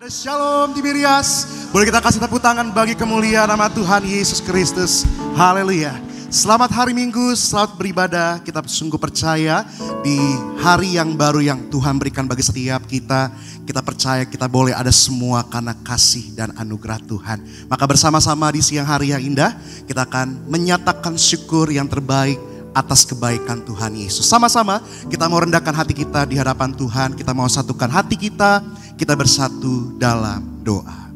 Shalom Tiberias. Boleh kita kasih tepuk tangan bagi kemuliaan nama Tuhan Yesus Kristus. Haleluya. Selamat hari Minggu, selamat beribadah. Kita sungguh percaya di hari yang baru yang Tuhan berikan bagi setiap kita. Kita percaya kita boleh ada semua karena kasih dan anugerah Tuhan. Maka bersama-sama di siang hari yang indah, kita akan menyatakan syukur yang terbaik atas kebaikan Tuhan Yesus. Sama-sama kita mau rendahkan hati kita di hadapan Tuhan. Kita mau satukan hati kita. Kita bersatu dalam doa.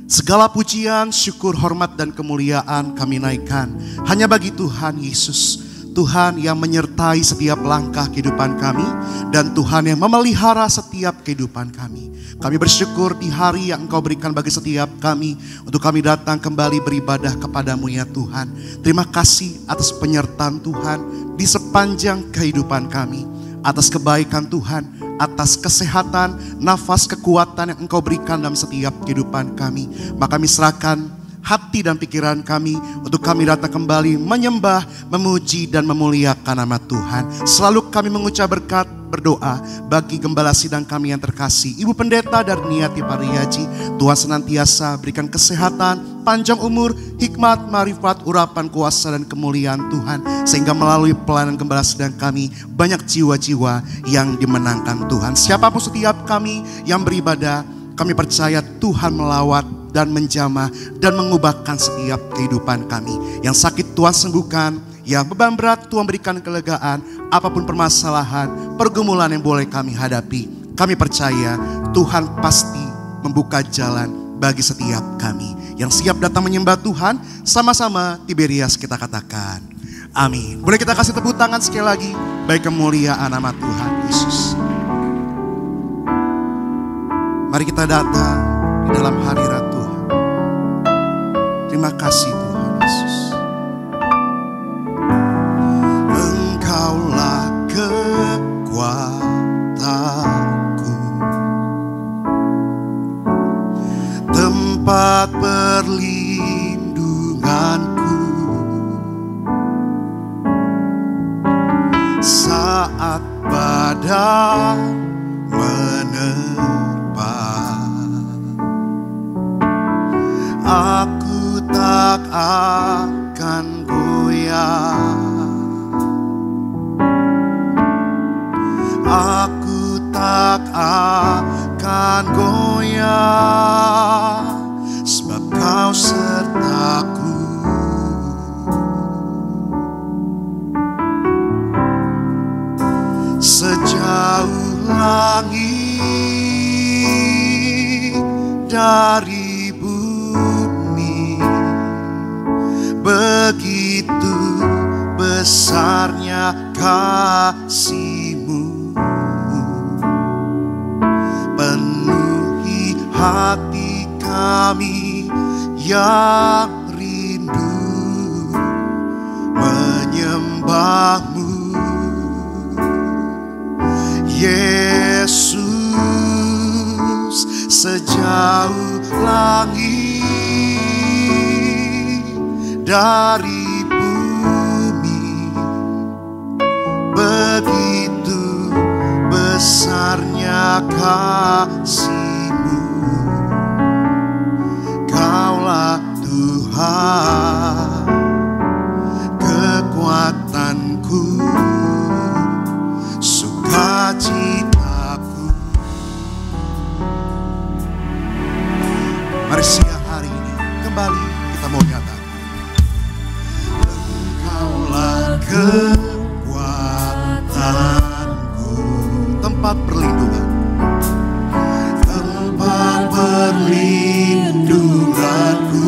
Segala pujian, syukur, hormat, dan kemuliaan kami naikkan hanya bagi Tuhan Yesus. Tuhan yang menyertai setiap langkah kehidupan kami. Dan Tuhan yang memelihara setiap kehidupan kami. Kami bersyukur di hari yang Engkau berikan bagi setiap kami. Untuk kami datang kembali beribadah kepadamu ya Tuhan. Terima kasih atas penyertaan Tuhan di sepanjang kehidupan kami. Atas kebaikan Tuhan, atas kesehatan, nafas, kekuatan yang Engkau berikan dalam setiap kehidupan kami. Maka kami serahkan hati dan pikiran kami untuk kami datang kembali menyembah, memuji dan memuliakan nama Tuhan. Selalu kami mengucap berkat, berdoa bagi gembala sidang kami yang terkasih, Ibu Pendeta Darniati Pariyaji. Tuhan senantiasa berikan kesehatan, panjang umur, hikmat, marifat, urapan, kuasa dan kemuliaan Tuhan. Sehingga melalui pelayanan gembala sidang kami banyak jiwa-jiwa yang dimenangkan Tuhan. Siapapun setiap kami yang beribadah, kami percaya Tuhan melawat dan menjamah dan mengubahkan setiap kehidupan kami. Yang sakit Tuhan sembuhkan, yang beban berat Tuhan berikan kelegaan. Apapun permasalahan, pergumulan yang boleh kami hadapi, kami percaya Tuhan pasti membuka jalan bagi setiap kami. Yang siap datang menyembah Tuhan, sama-sama Tiberias kita katakan amin. Boleh kita kasih tepuk tangan sekali lagi bagi kemuliaan nama Tuhan Yesus. Mari kita datang di dalam hadirat Tuhan. Terima kasih Tuhan Yesus. Engkaulah kekuatanku, tempat perlindunganku saat badai menerpa. Aku tak akan goyah. Aku tak akan goyah, sebab Kau sertaku. Sejauh langit dari bumi, begitu besarnya kasih-Mu. Penuhi hati kami yang rindu menyembah-Mu. Yesus, sejauh langit dari bumi, begitu besarnya kasih-Mu. Kaulah Tuhan, kekuatanku, sukacitaku. Mari siang hari ini kembali kita mau nyatakan, Engkaulah kekuatanku, tempat perlindungan, tempat perlindunganku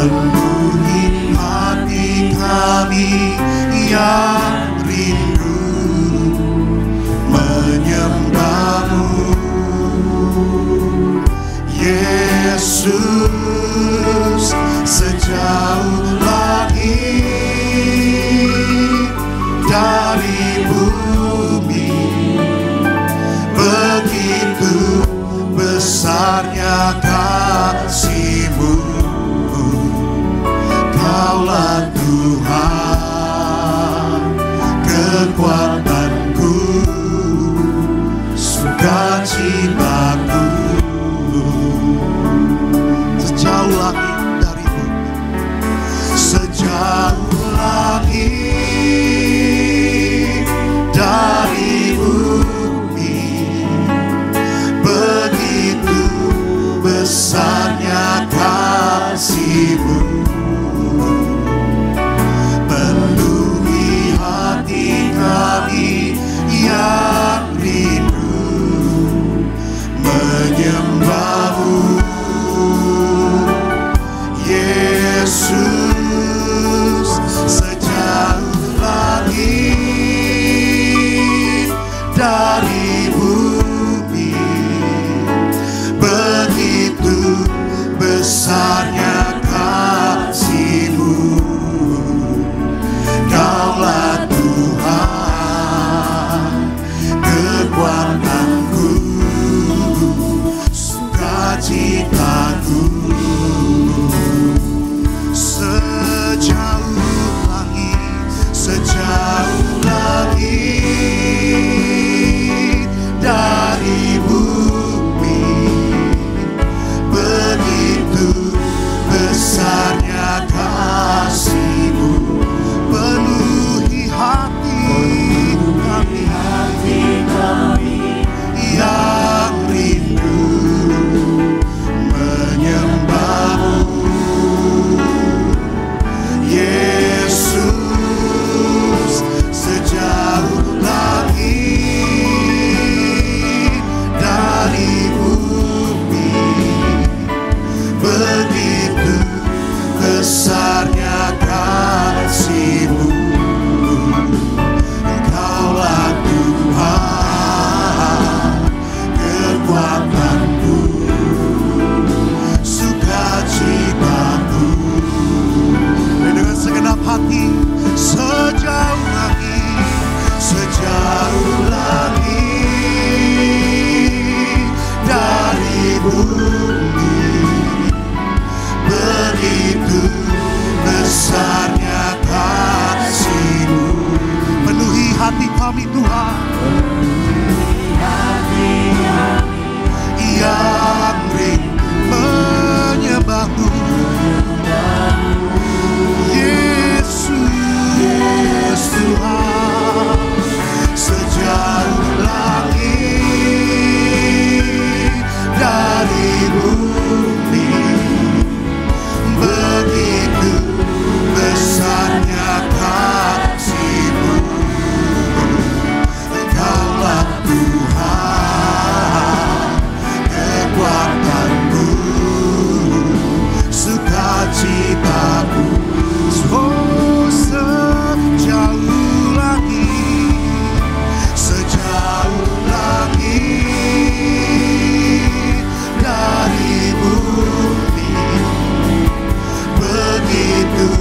penuhi hati kami yang rindu menyembah-Mu. Yesus, sejauh langit dari bumi, begitu besarnya kasih-Mu. Kaulah Tuhan, kekuatanku, sukacitaku. Sejauh langit dari bumi, sejauh langit dari bumi, begitu besarnya kasih-Mu. Penuhi hati kami yang rindu menyembah-Mu. Yesus, sejauh langit dari bumi, begitu besarnya kasih-Mu. Kaulah Tuhan, kekuatanku, sukacitaku. Sejauh langit dari bumi, begitu besarnya kasih-Mu. Penuhi hati kami yang rindu menyembah-Mu. Yesus, sejauh langit dari bumi, begitu besarnya kasih-Mu. Kaulah Tuhan, kekuatanku, sukacitaku. Dengan segenap hati, sejauh langit dari bumi, begitu besarnya kasih-Mu. Penuhi hati kami Tuhan, yang rindu menyembah-Mu. Yesus Tuhan, sejauh langit dari bumi, begitu besarnya kasih-Mu. Kaulah Tuhan, kekuatanku, sukacitaku. Oh, sejauh langit dari bumi, begitu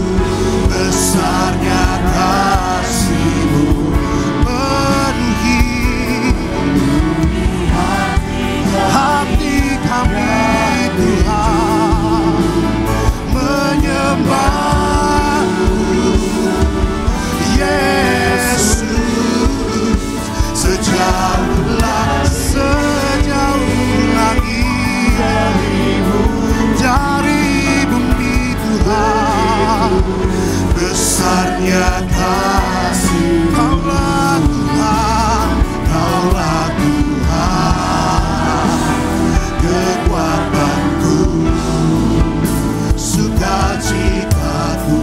besarnya kasih-Mu. Penuhi hati kami Tuhan, menyembah-Mu. Yesus, sejauh langit dari bumi Tuhan, besarnya kasih. Kaulah Tuhan, Kaulah Tuhan, kekuatanku, sukacitaku.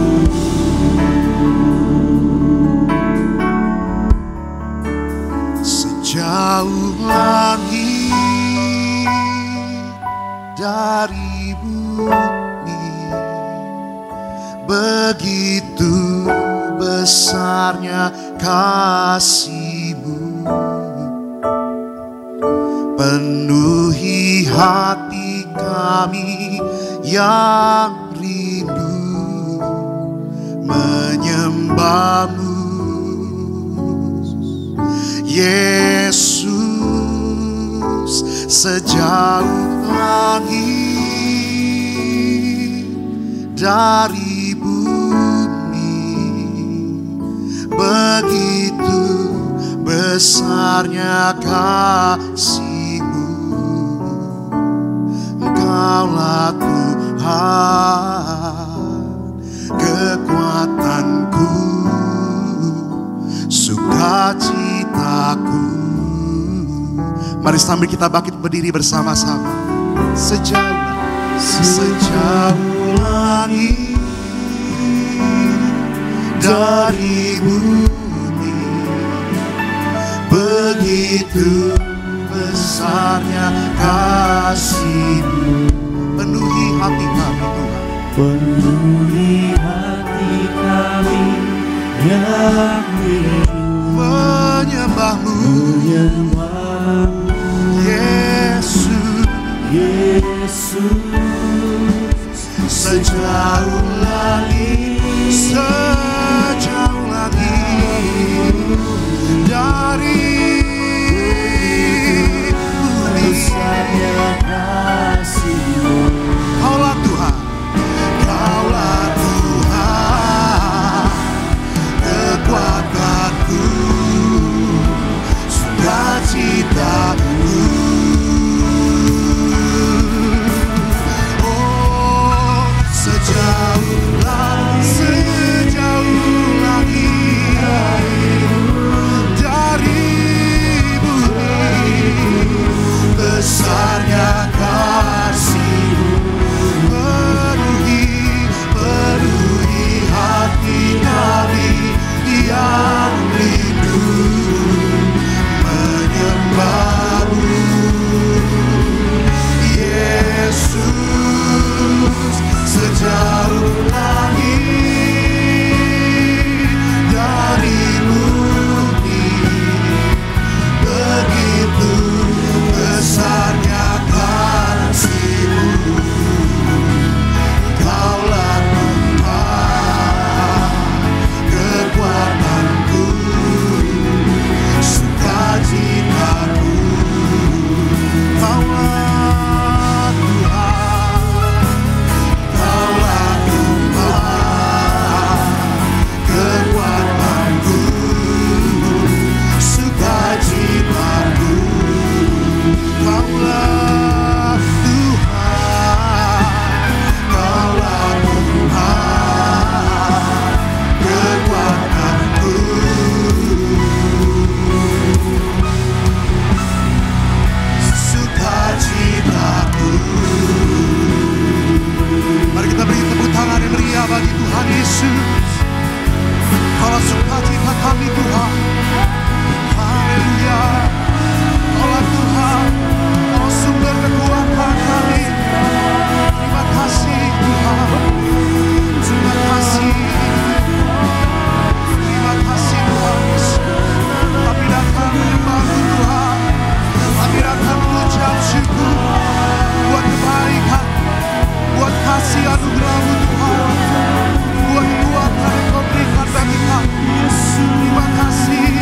Sejauh langit dari bumi, begitu besarnya kasih-Mu. Penuhi hati kami yang rindu menyembah-Mu. Yesus, sejauh langit dari bumi, begitu besarnya kasih-Mu. Engkaulah Tuhan, kekuatanku, sukacitaku. Mari sambil kita bangkit berdiri bersama-sama. Sejauh langit dari bumi, begitu besarnya kasih-Mu. Penuhi hati kami Tuhan, penuhi hati kami yang rindu menyembah-Mu. Yesus, sejauh langit dari bumi, besarnya kasih-Mu. Kaulah Tuhan, Kaulah Tuhan, kekuatanku, sukacitaku. Oh, sejauh langit dari bumi, besarnya kasih-Mu. Penuhi hati kami yang rindu menyembah-Mu. Yesus, sejauh langit dari bumi, begitu besarnya kasih-Mu. Kaulah Tuhan, kekuatanku, sukacitaku. Kaulah Tuhan, Kaulah Tuhan, kekuatanku, sukacitaku. Kaulah Tuhan, Kaulah Tuhan, kekuatanku, sukacitaku. Mari kita beri tepuk tangan yang meriah bagi Tuhan Yesus. Kaulah sukacita kami Tuhan. Haleluya. Kaulah Tuhan, Kaulah sumber kekuatan kami. Terima kasih Tuhan. Terima kasih. Terima kasih Tuhan Yesus. Kami datang menyembah-Mu Tuhan. Kami datang mengucap syukur buat kebaikan, buat kasih anugerah-Mu Tuhan, buat kekuatan yang Kau berikan bagi kami. Terima kasih.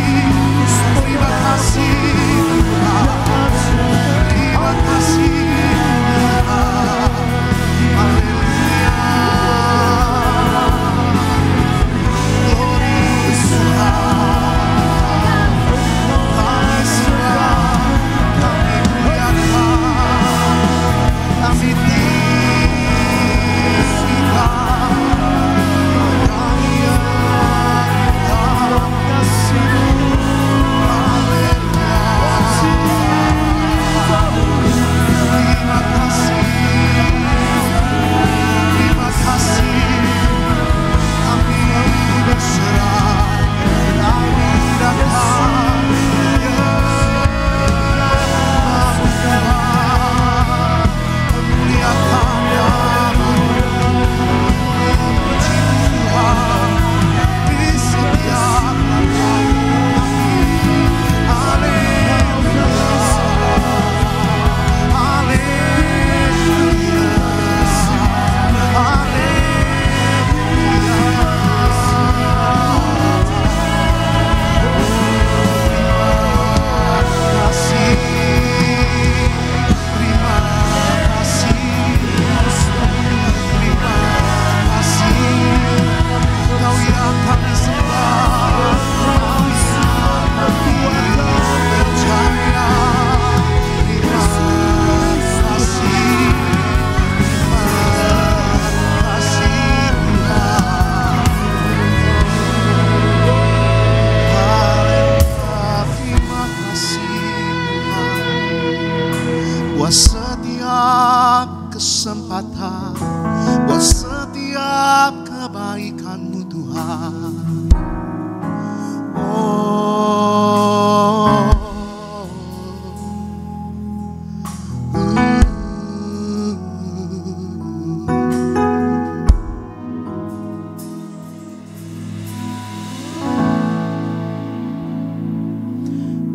kebaikan-Mu Tuhan.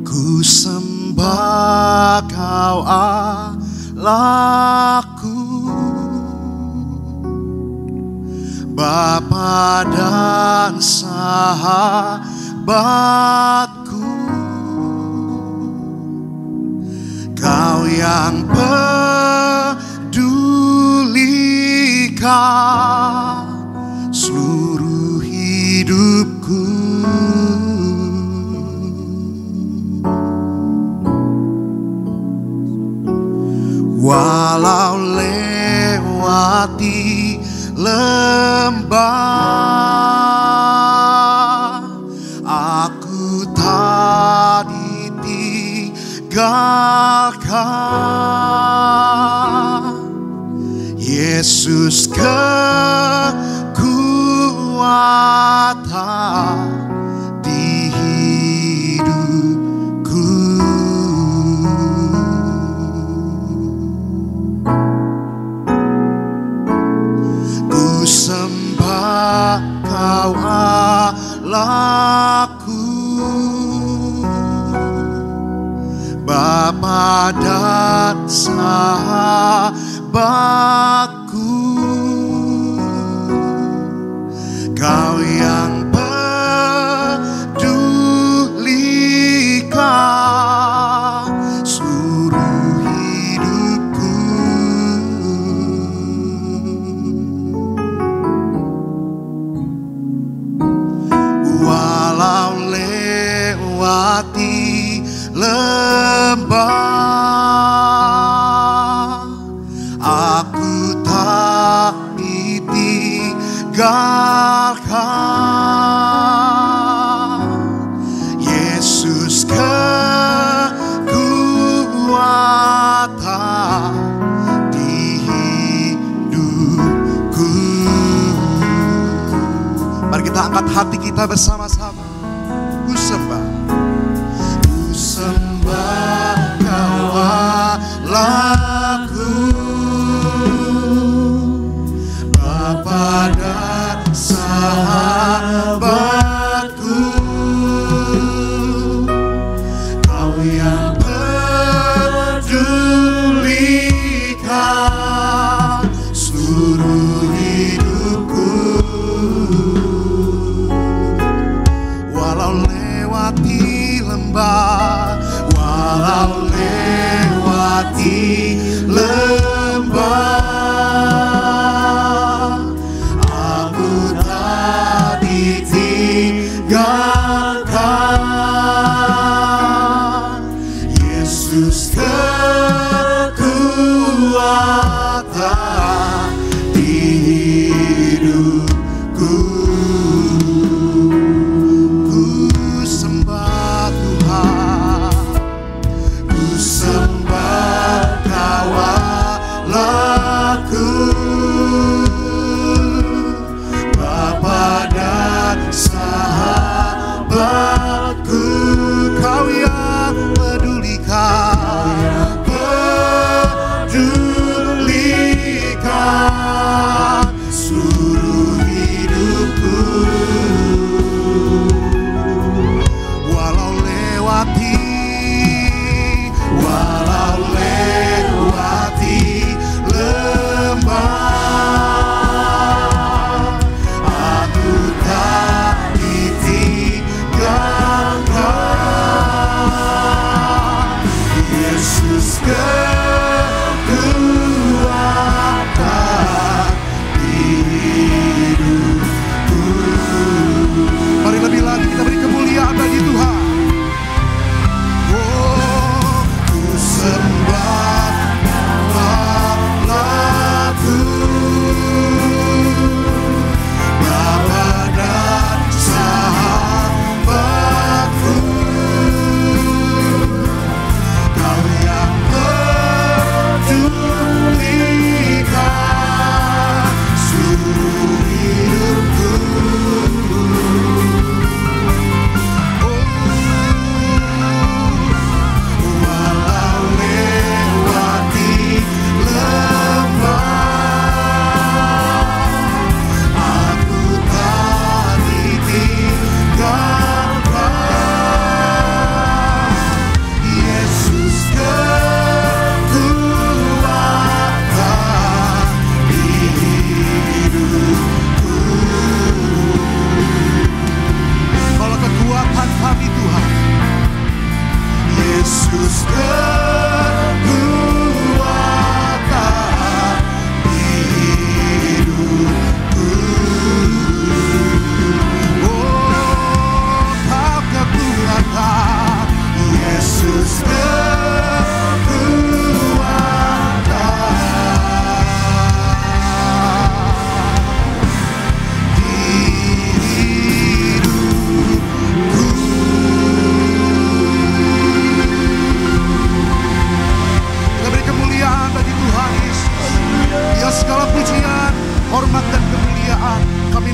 Ku sembah Kau Allahku, Bapa dan sahabatku. Kau yang pedulikan seluruh hidupku. Walau lewati lembah, aku tak ditinggalkan. Yesus kekuatan di hidupku. Ku sembah Kau Allahku, Bapa dan sahabatku. Kau yang pedulikan seluruh hidupku. Walau lewati lembah, aku tak ditinggalkan. Yesus kekuatan di hidupku. Mari kita angkat hati kita bersama-sama. Ku sembah Kau Allahku, Bapa dan sahabatku. Kau yang pedulikan seluruh hidupku. Walau lewati lembah, walau lewati lembah, aku tak ditinggalkan.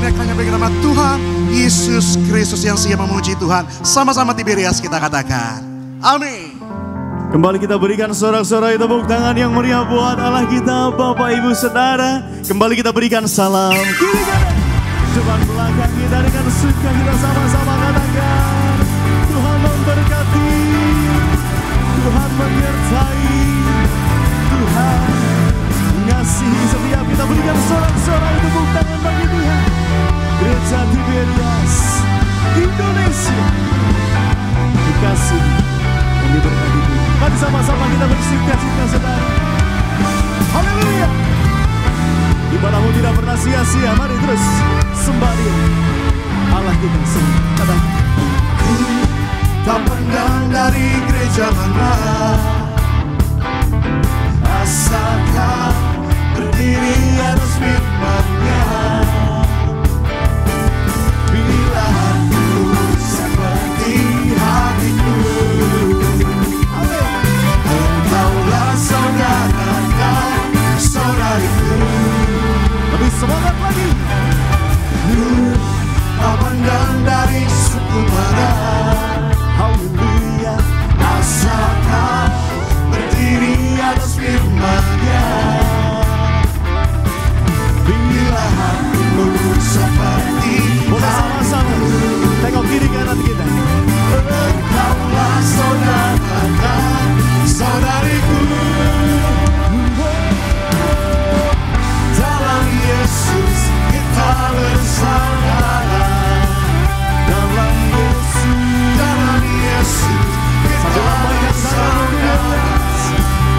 dinaikkannya bagi nama Tuhan Yesus Kristus yang siap memuji Tuhan. Sama-sama Tiberias kita katakan amin. Kembali kita berikan sorak-sorai tepuk tangan yang meriah buat Allah kita, Bapak Ibu Saudara. Kembali kita berikan salam kiri kanan, depan belakang kita dengan suka kita sama-sama katakan Tuhan memberkati, Tuhan menyertai, Tuhan mengasihi. Setiap kita berikan sorak-sorai tepuk tangan bagi Tuhan. Gereja Tiberias Indonesia dikasih dan diberkati Tuhan. Mari sama-sama kita bersuka-cita saudara. Haleluya. Ibadahmu tidak pernah sia-sia. Mari terus sembah Allah kita semua. Katakan Ku tak pandang dari gereja mana, asalkan berdiri atas firman-Nya. Bila hatiku seperti hatiku, engkaulah saudara, saudariku. lebih semangat lagi. Ku tak pandang dari suku mana, Haleluya. asalkan berdiri atas firman-Nya. Bila hatimu seperti Sama-sama tengok kiri kanan kita. engkaulah saudara, saudariku. Dalam Yesus kita bersaudara. Dalam Yesus. Dalam Yesus kita bersaudara.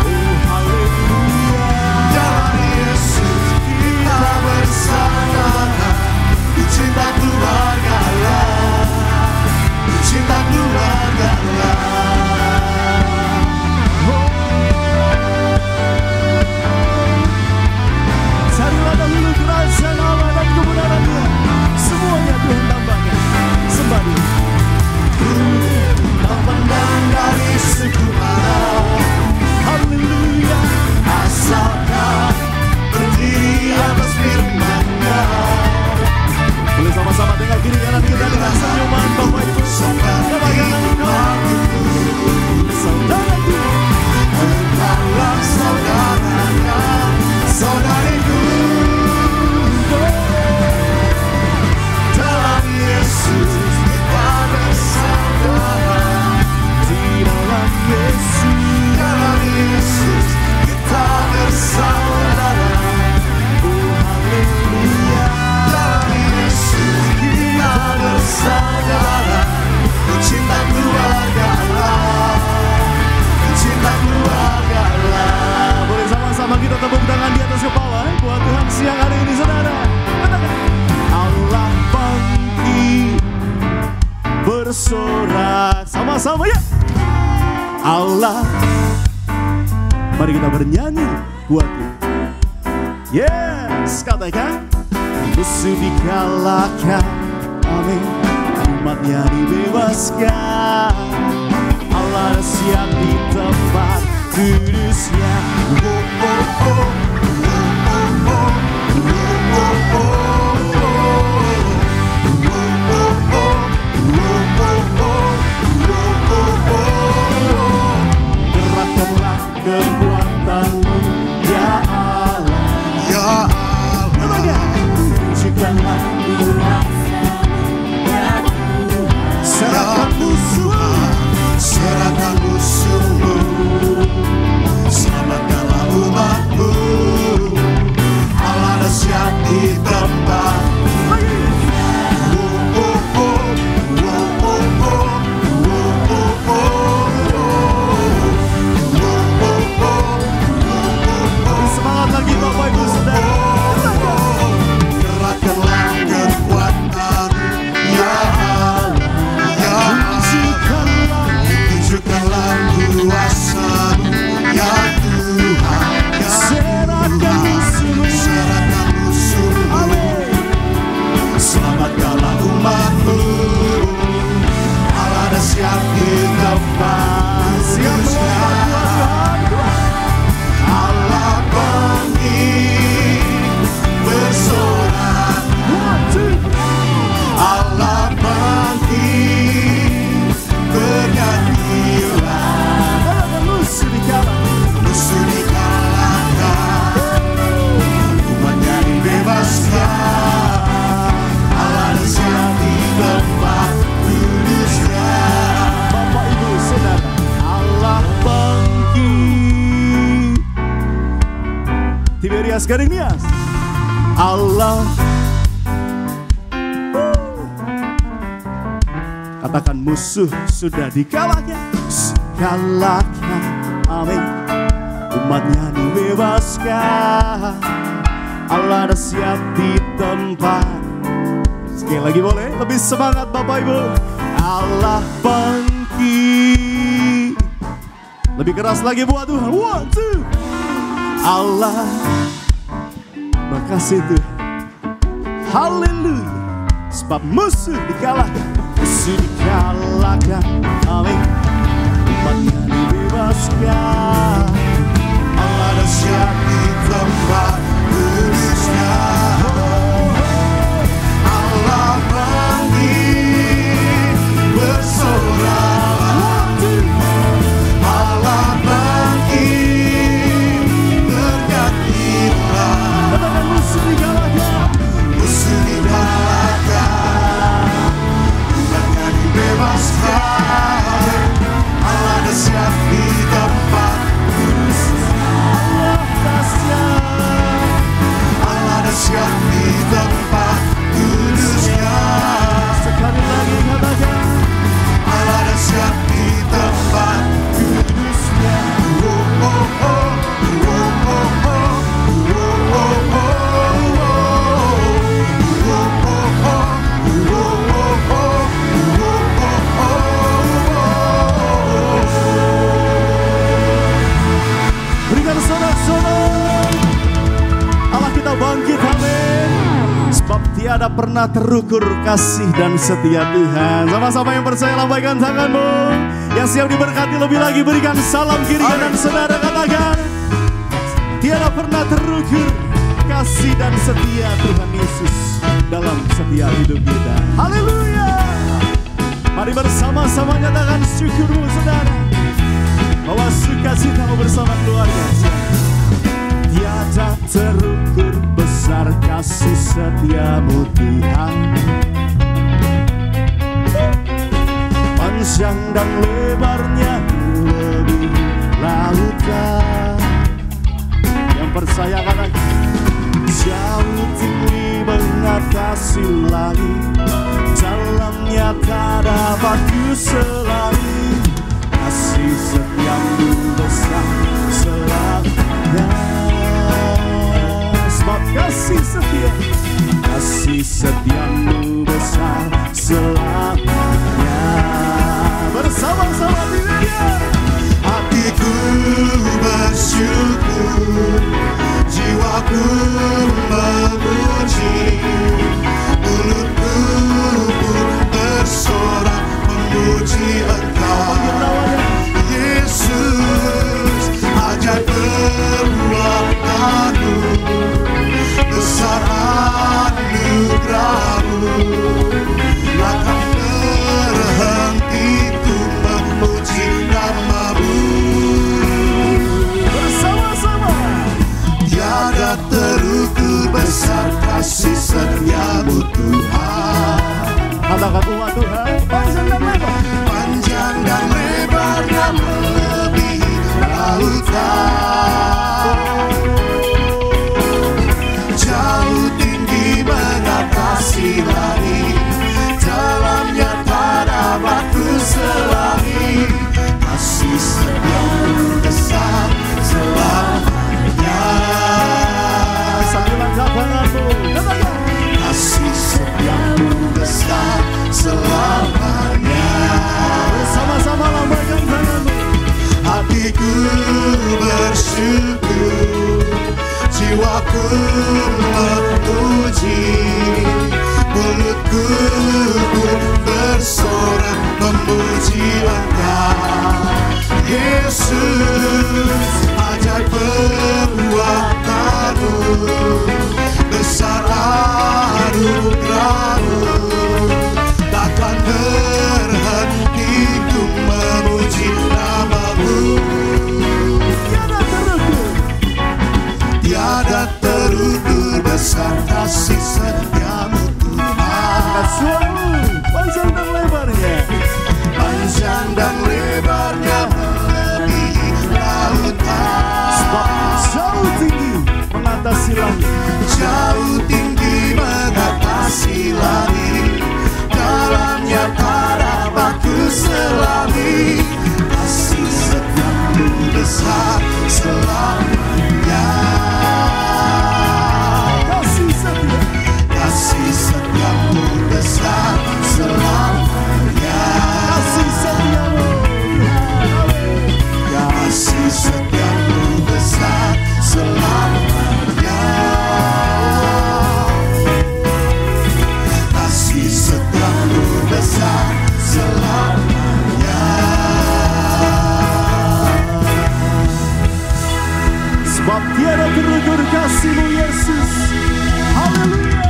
Oh haleluya. Dalam Yesus kita bersaudara. Ku cinta keluarga Allah, ku cinta keluarga Allah. Carilah dahulu kerajaan Allah dan kebenaran-Nya. Semuanya Tuhan tambahkan. Sembah Dia. Tak pandang dari suku mana, Haleluya. asalkan berdiri atas firman-Nya. Boleh sama-sama tengok kiri kanan kita dengan senyuman Bapak Ibu. Katakan engkau saudaraku. Engkaulah saudara, saudariku. Dalam Yesus kita bersaudara. Di dalam Yesus. Dalam Yesus kita bersaudara. Oh haleluya. Dalam Yesus kita bersaudara. Ku cinta keluarga Allah, ku cinta keluarga Allah. Boleh sama-sama kita tepuk tangan di atas kepala buat Tuhan siang hari ini saudara. Katakan Allah bangkit bersorak. Sama-sama ya. Allah. Mari kita bernyanyi buat Dia. Yes, katakan musuh dikalahkan, amin. Umatnya dibebaskan, Allah siap di tempat kudusnya. Gerakkanlah kekuatan-Mu ya Allah. Ya Allah, Tunjukkanlah serahkan musuh, serahkan musuhmu, selamatkanlah umatmu. Allah dahsyat di tempat Nias, garing Nias. Allah. Katakan musuh sudah dikalahkan. Kalahkan, amin. Umatnya dibebaskan. Allah ada siap di tempat. Sekali lagi boleh? Lebih semangat Bapak Ibu. Allah bangkit. Lebih keras lagi buat Tuhan. 1, 2. Allah. Makasih Tuhan. Haleluya. Sebab musuh dikalahkan. Musuh dikalahkan. Amin. Umatnya dibebaskan. Allah ada siap di tempat kudusnya. Allah bangkit bersorak. Allah bangkit berdirilah. Katakan musuh dikalahkan. Musuh dikalahkan. Umatnya dibebaskan. Allah ada siap di tempat kudusnya. Allah ada siap di tempat kudusnya. Sekali lagi katakan. Allah ada siap di tempat kudusnya. Oh, oh, oh. Oh, oh, oh. Oh, oh, Berikan sorak-sorak. Allah kita bangkit, amin. Sebab tiada pernah terukur kasih dan setia Tuhan. Sama-sama yang percaya lambaikan tanganmu. Yang siap diberkati lebih lagi berikan salam kiri kanan saudara, katakan. Tiada pernah terukur kasih dan setia Tuhan Yesus dalam setiap hidup kita. Haleluya. Mari bersama-sama nyatakan syukurmu saudara, bahwa sukacitamu bersama keluarga. Tiada terukur besar kasih setiamu Tuhan. Panjang dan lebarnya lebih lautan. Yang percaya katakan. Jauh tinggi mengatasi langit, dalamnya tak dapat kuselami. Kasih setiamu besar selamanya. Sebab kasih setiamu besar selamanya. Bersama-sama dirinya. hatiku bersyukur, jiwaku memuji, mulutku pun bersorak memuji Engkau. Yesus, ajaib perbuatanmu, besar anugerahmu, takkan berhenti ku memuji nama-Mu. Bersama-sama. Tiada terukur besar kasih setiamu Tuhan. Katakan umat Tuhan, panjang dan lebarnya melebihi lautan, jauh tinggi mengatasi langit, dalamnya tak dapat kuselami. Kasih setiamu besar selamanya. sambil angkat tanganmu. Kasih setiamu besar selamanya. Sama-sama lambaikan tanganmu. Hatiku bersyukur, jiwaku memuji, mulutku pun bersorak memuji Engkau. Yesus, ajaib perbuatanmu, besar anugerahmu, takkan berhenti ku memuji nama-Mu. Tiada terukur besar kasih setiamu Tuhan. Panjang dan lebarnya, Panjang dan lebarnya melebihi lautan, jauh tinggi mengatasi jauh tinggi mengatasi langit, dalamnya harapanku selalu. Kasih setiamu besar selamanya. Kasih setiamu besar selamanya. Kasih setiamu, kasih setiamu besar selamanya. Kasih setiamu besar selamanya. Sebab tiada terukur kasih-Mu Yesus. Haleluya.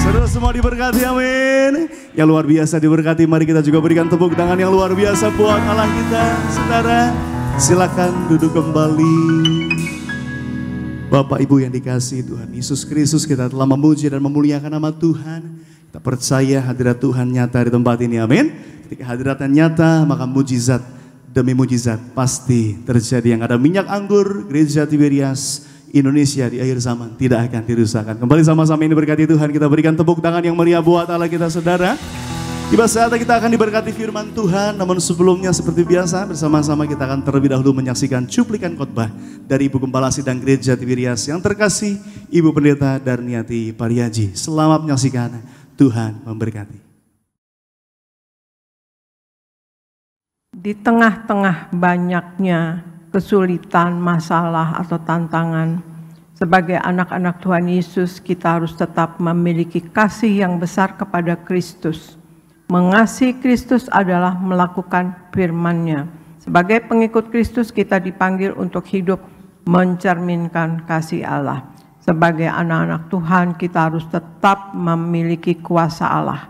Saudara semua diberkati, amin. Yang luar biasa diberkati, mari kita juga berikan tepuk tangan yang luar biasa buat Allah kita. Saudara, silakan duduk kembali. Bapak Ibu yang dikasihi Tuhan Yesus Kristus, kita telah memuji dan memuliakan nama Tuhan. Kita percaya hadirat Tuhan nyata di tempat ini, amin. Ketika hadiratnya nyata, maka mujizat demi mujizat pasti terjadi. Yang ada minyak anggur Gereja Tiberias Indonesia di akhir zaman tidak akan dirusakkan. Kembali sama-sama ini berkati Tuhan, kita berikan tepuk tangan yang meriah buat Allah kita, saudara. Tiba saatnya kita akan diberkati firman Tuhan, namun sebelumnya seperti biasa bersama-sama kita akan terlebih dahulu menyaksikan cuplikan khotbah dari Ibu Gembala Sidang Gereja Tiberias yang terkasih, Ibu Pendeta Darniati Pariaji. Selamat menyaksikan, Tuhan memberkati. Di tengah-tengah banyaknya kesulitan, masalah atau tantangan, sebagai anak-anak Tuhan Yesus kita harus tetap memiliki kasih yang besar kepada Kristus. Mengasihi Kristus adalah melakukan firman-Nya. Sebagai pengikut Kristus kita dipanggil untuk hidup mencerminkan kasih Allah. Sebagai anak-anak Tuhan kita harus tetap memiliki kuasa Allah.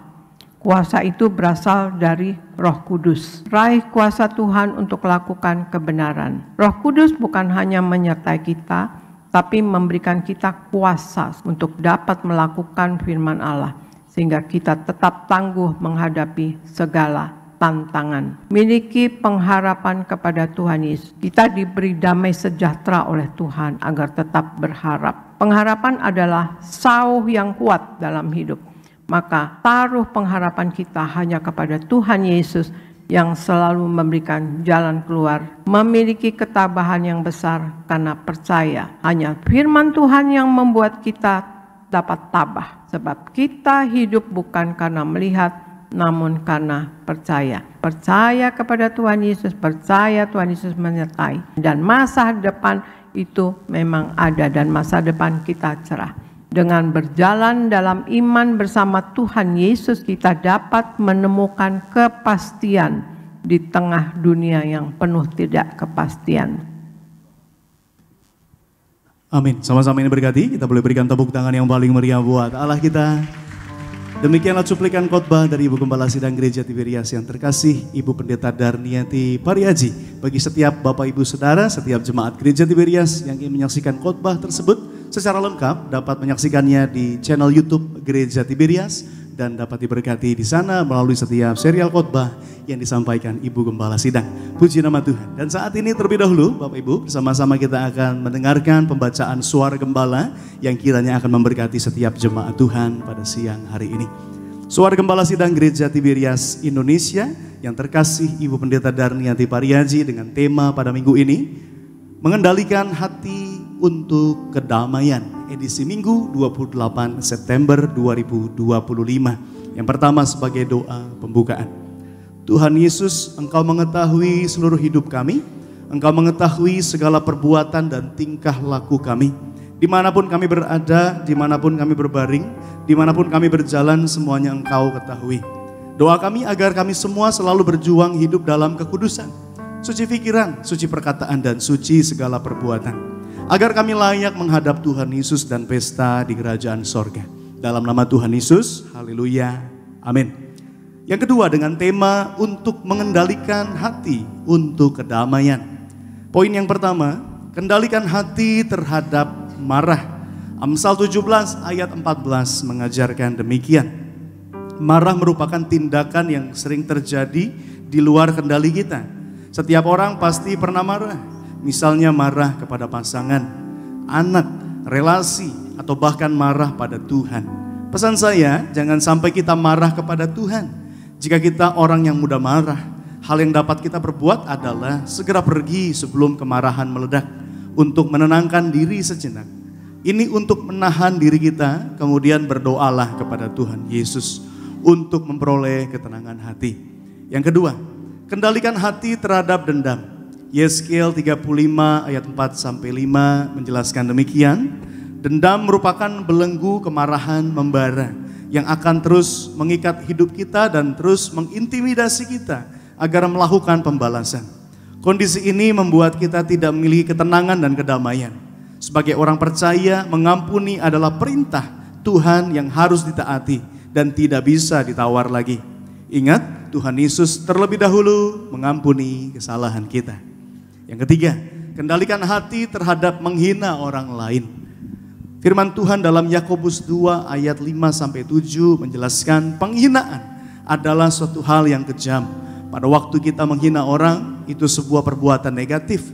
Kuasa itu berasal dari Roh Kudus. Raih kuasa Tuhan untuk lakukan kebenaran. Roh Kudus bukan hanya menyertai kita, tapi memberikan kita kuasa untuk dapat melakukan firman Allah. Sehingga kita tetap tangguh menghadapi segala tantangan. Miliki pengharapan kepada Tuhan Yesus. Kita diberi damai sejahtera oleh Tuhan agar tetap berharap. Pengharapan adalah sauh yang kuat dalam hidup. Maka taruh pengharapan kita hanya kepada Tuhan Yesus yang selalu memberikan jalan keluar. Memiliki ketabahan yang besar karena percaya. Hanya firman Tuhan yang membuat kita dapat tabah. Sebab kita hidup bukan karena melihat, namun karena percaya. Percaya kepada Tuhan Yesus, percaya Tuhan Yesus menyertai. Dan masa depan itu memang ada dan masa depan kita cerah. Dengan berjalan dalam iman bersama Tuhan Yesus, kita dapat menemukan kepastian di tengah dunia yang penuh tidak kepastian. Amin. Sama-sama ini berkati, kita boleh berikan tepuk tangan yang paling meriah buat Allah kita. Demikianlah cuplikan khotbah dari Ibu Gembala Sidang Gereja Tiberias yang terkasih, Ibu Pendeta Darniati Pariaji. Bagi setiap Bapak Ibu Saudara, setiap jemaat Gereja Tiberias yang ingin menyaksikan khotbah tersebut secara lengkap, dapat menyaksikannya di channel YouTube Gereja Tiberias dan dapat diberkati di sana melalui setiap serial khotbah yang disampaikan Ibu Gembala Sidang. Puji nama Tuhan. Dan saat ini terlebih dahulu Bapak Ibu, bersama-sama kita akan mendengarkan pembacaan suara gembala yang kiranya akan memberkati setiap jemaat Tuhan pada siang hari ini. Suara Gembala Sidang Gereja Tiberias Indonesia yang terkasih Ibu Pendeta Darniati Pariaji dengan tema pada minggu ini, mengendalikan hati untuk kedamaian, edisi Minggu 28 September 2025. Yang pertama sebagai doa pembukaan. Tuhan Yesus, Engkau mengetahui seluruh hidup kami, Engkau mengetahui segala perbuatan dan tingkah laku kami. Dimanapun kami berada, dimanapun kami berbaring, dimanapun kami berjalan, semuanya Engkau ketahui. Doa kami agar kami semua selalu berjuang hidup dalam kekudusan, suci pikiran, suci perkataan, dan suci segala perbuatan. Agar kami layak menghadap Tuhan Yesus dan pesta di kerajaan sorga. Dalam nama Tuhan Yesus, haleluya, amin. Yang kedua dengan tema untuk mengendalikan hati untuk kedamaian. Poin yang pertama, kendalikan hati terhadap marah. Amsal 17 ayat 14 mengajarkan demikian. Marah merupakan tindakan yang sering terjadi di luar kendali kita. Setiap orang pasti pernah marah. Misalnya marah kepada pasangan, anak, relasi, atau bahkan marah pada Tuhan. Pesan saya, jangan sampai kita marah kepada Tuhan. Jika kita orang yang mudah marah, hal yang dapat kita perbuat adalah segera pergi sebelum kemarahan meledak untuk menenangkan diri sejenak. Ini untuk menahan diri kita, kemudian berdoalah kepada Tuhan Yesus untuk memperoleh ketenangan hati. Yang kedua, kendalikan hati terhadap dendam. Yeskel 35 ayat 4-5 menjelaskan demikian. Dendam merupakan belenggu kemarahan membara yang akan terus mengikat hidup kita dan terus mengintimidasi kita agar melakukan pembalasan. Kondisi ini membuat kita tidak memiliki ketenangan dan kedamaian. Sebagai orang percaya, mengampuni adalah perintah Tuhan yang harus ditaati dan tidak bisa ditawar lagi. Ingat, Tuhan Yesus terlebih dahulu mengampuni kesalahan kita. Yang ketiga, kendalikan hati terhadap menghina orang lain. Firman Tuhan dalam Yakobus 2 ayat 5-7 menjelaskan penghinaan adalah suatu hal yang kejam. Pada waktu kita menghina orang, itu sebuah perbuatan negatif.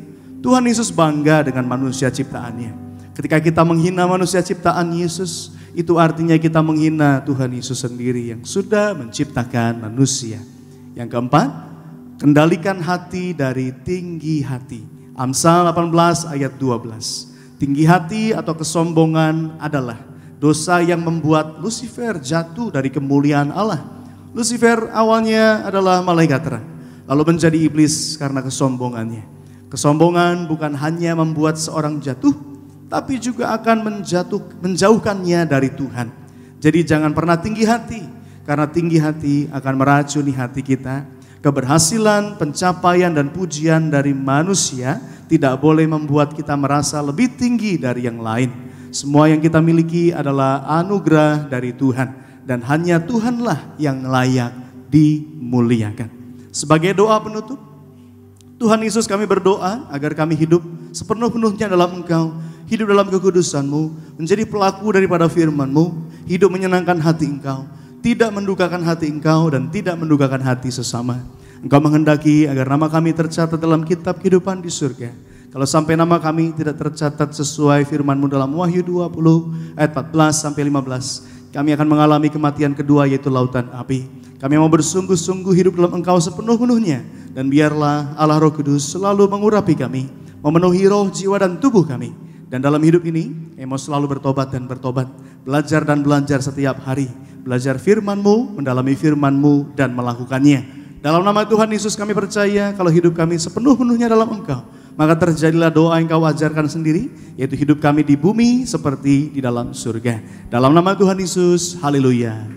Tuhan Yesus bangga dengan manusia ciptaannya. Ketika kita menghina manusia ciptaan Yesus, itu artinya kita menghina Tuhan Yesus sendiri yang sudah menciptakan manusia. Yang keempat, kendalikan hati dari tinggi hati. Amsal 18 ayat 12. Tinggi hati atau kesombongan adalah dosa yang membuat Lucifer jatuh dari kemuliaan Allah. Lucifer awalnya adalah malaikat terang, lalu menjadi iblis karena kesombongannya. Kesombongan bukan hanya membuat seorang jatuh, tapi juga akan menjauhkannya dari Tuhan. Jadi jangan pernah tinggi hati, karena tinggi hati akan meracuni hati kita. Keberhasilan, pencapaian, dan pujian dari manusia tidak boleh membuat kita merasa lebih tinggi dari yang lain. Semua yang kita miliki adalah anugerah dari Tuhan, dan hanya Tuhanlah yang layak dimuliakan. Sebagai doa penutup, Tuhan Yesus, kami berdoa agar kami hidup sepenuh-penuhnya dalam Engkau, hidup dalam kekudus-Mu, menjadi pelaku daripada firman-Mu, hidup menyenangkan hati Engkau, tidak mendukakan hati Engkau dan tidak mendukakan hati sesama. Engkau menghendaki agar nama kami tercatat dalam kitab kehidupan di surga. Kalau sampai nama kami tidak tercatat sesuai firman-Mu dalam Wahyu 20 ayat 14-15, kami akan mengalami kematian kedua, yaitu lautan api. Kami mau bersungguh-sungguh hidup dalam Engkau sepenuh-penuhnya, dan biarlah Allah Roh Kudus selalu mengurapi kami, memenuhi roh, jiwa, dan tubuh kami. Dan dalam hidup ini, kami mau selalu bertobat dan bertobat, belajar dan belajar setiap hari, belajar firman-Mu, mendalami firman-Mu, dan melakukannya. Dalam nama Tuhan Yesus kami percaya kalau hidup kami sepenuh-penuhnya dalam Engkau, maka terjadilah doa yang Kau ajarkan sendiri, yaitu hidup kami di bumi seperti di dalam surga. Dalam nama Tuhan Yesus, haleluya.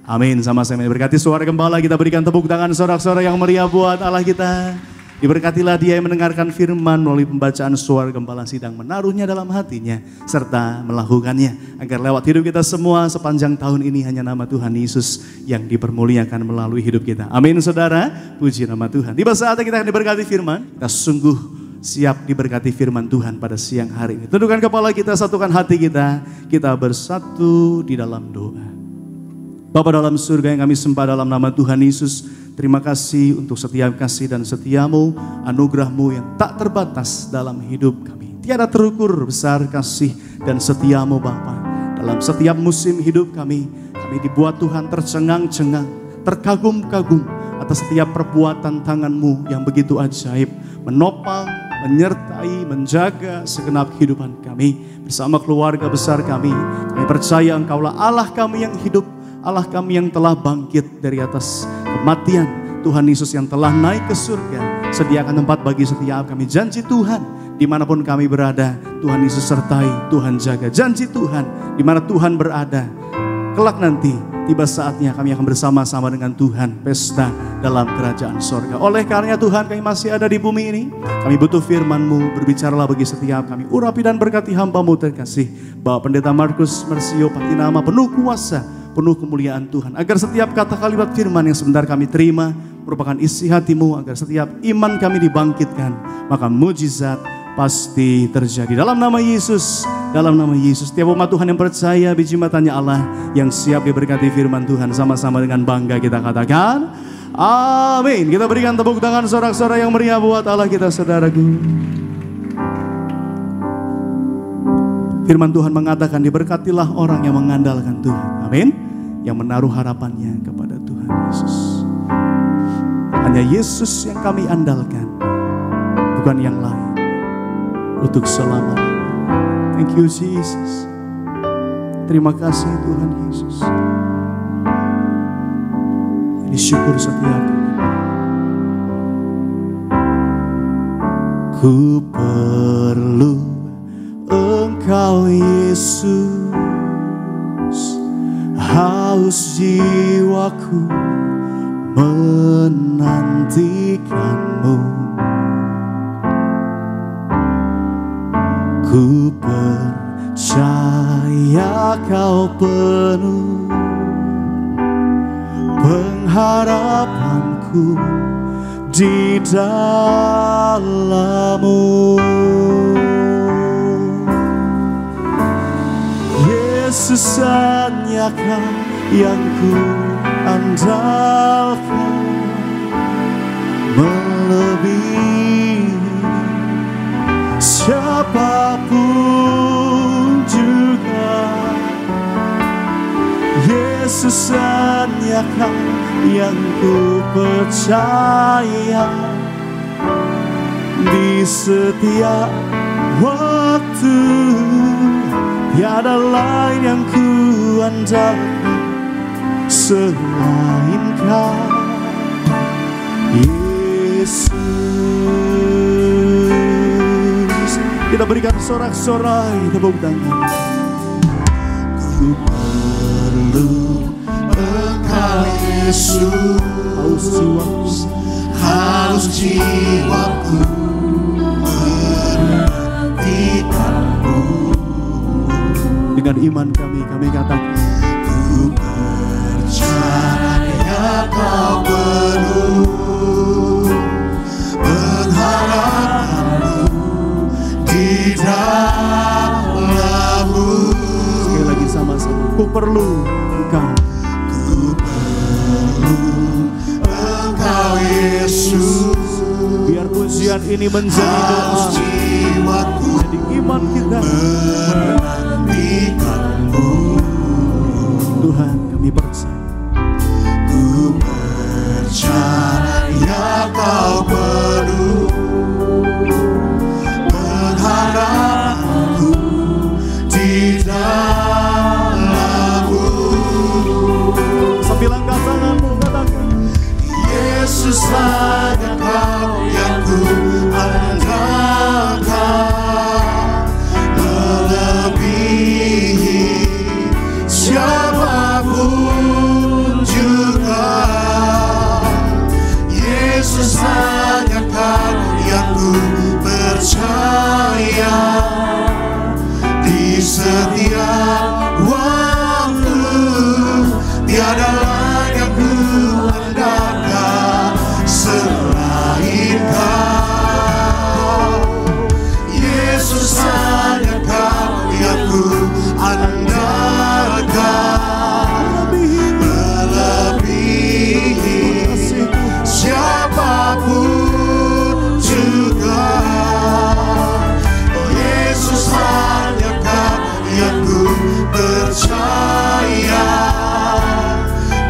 Amin. Sama-sama diberkati suara gembala, kita berikan tepuk tangan sorak-sorai yang meriah buat Allah kita. Diberkatilah dia yang mendengarkan firman melalui pembacaan suara gembala sidang, menaruhnya dalam hatinya serta melakukannya, agar lewat hidup kita semua sepanjang tahun ini hanya nama Tuhan Yesus yang dipermuliakan melalui hidup kita. Amin saudara, puji nama Tuhan. Tiba saatnya kita akan diberkati firman. Kita sungguh siap diberkati firman Tuhan pada siang hari ini. Tundukkan kepala kita, satukan hati kita, kita bersatu di dalam doa. Bapa dalam surga yang kami sembah dalam nama Tuhan Yesus, terima kasih untuk setiap kasih dan setia-Mu, anugerah-Mu yang tak terbatas dalam hidup kami. Tiada terukur besar kasih dan setia-Mu Bapa. Dalam setiap musim hidup kami dibuat Tuhan tercengang-cengang, terkagum-kagum atas setiap perbuatan tangan-Mu yang begitu ajaib, menopang, menyertai, menjaga segenap kehidupan kami. Bersama keluarga besar kami percaya Engkaulah Allah kami yang hidup, Allah kami yang telah bangkit dari atas kematian, Tuhan Yesus yang telah naik ke surga, sediakan tempat bagi setiap kami. Janji Tuhan, dimanapun kami berada, Tuhan Yesus sertai, Tuhan jaga. Janji Tuhan, dimana Tuhan berada, kelak nanti tiba saatnya kami akan bersama-sama dengan Tuhan pesta dalam kerajaan sorga. Oleh karena Tuhan kami masih ada di bumi ini, kami butuh firman-Mu, berbicaralah bagi setiap kami. Urapi dan berkati hamba-Mu terkasih, Bapak Pendeta Markus Mersio Patinama, penuh kuasa, penuh kemuliaan Tuhan, agar setiap kata kalimat firman yang sebentar kami terima merupakan isi hati-Mu, agar setiap iman kami dibangkitkan, maka mujizat pasti terjadi. Dalam nama Yesus, dalam nama Yesus, setiap umat Tuhan yang percaya biji matanya Allah yang siap diberkati firman Tuhan, sama-sama dengan bangga kita katakan amin. Kita berikan tepuk tangan sorak-sorai yang meriah buat Allah kita saudaraku. Firman Tuhan mengatakan, diberkatilah orang yang mengandalkan Tuhan. Amin. Yang menaruh harapannya kepada Tuhan Yesus. Hanya Yesus yang kami andalkan, bukan yang lain, untuk selamanya. Thank you Jesus. Terima kasih Tuhan Yesus. Ini syukur setiap ku perlu Engkau Yesus, haus jiwaku menantikanmu. Ku percaya Kau penuh pengharapanku di dalam-Mu. Yesus hanya Kau yang ku andalkan, melebihi siapapun juga. Yesus hanya Kau yang ku percaya di setiap waktu. Tiada lain yang ku andalkan selain Kau, Yesus. Kita berikan sorak-sorai tepuk tangan. Ku perlu Engkau Yesus, haus jiwaku menantikanmu. Dengan iman kami katakan, ku percaya Kau penuh pengharapanku di dalam-Mu. Sekali lagi sama-sama, ku perlu Engkau. Ku perlu Engkau Yesus, biar pujian ini menjadi doa, jadi iman kita menantikanmu. Tuhan, kami percaya. Ku percaya Kau penuh pengharapanku di dalam-Mu. Sambil angkat tanganmu katakan, Yesus hanya Kau yang ku andalkan, melebihi siapapun juga. Yesus hanya Kau yang ku percaya di setiap waktu. Tiada lain yang ku andalkan selain Kau. Yesus hanya Kau yang ku andalkan, melebihi siapapun juga. Oh Yesus hanya Kau yang ku percaya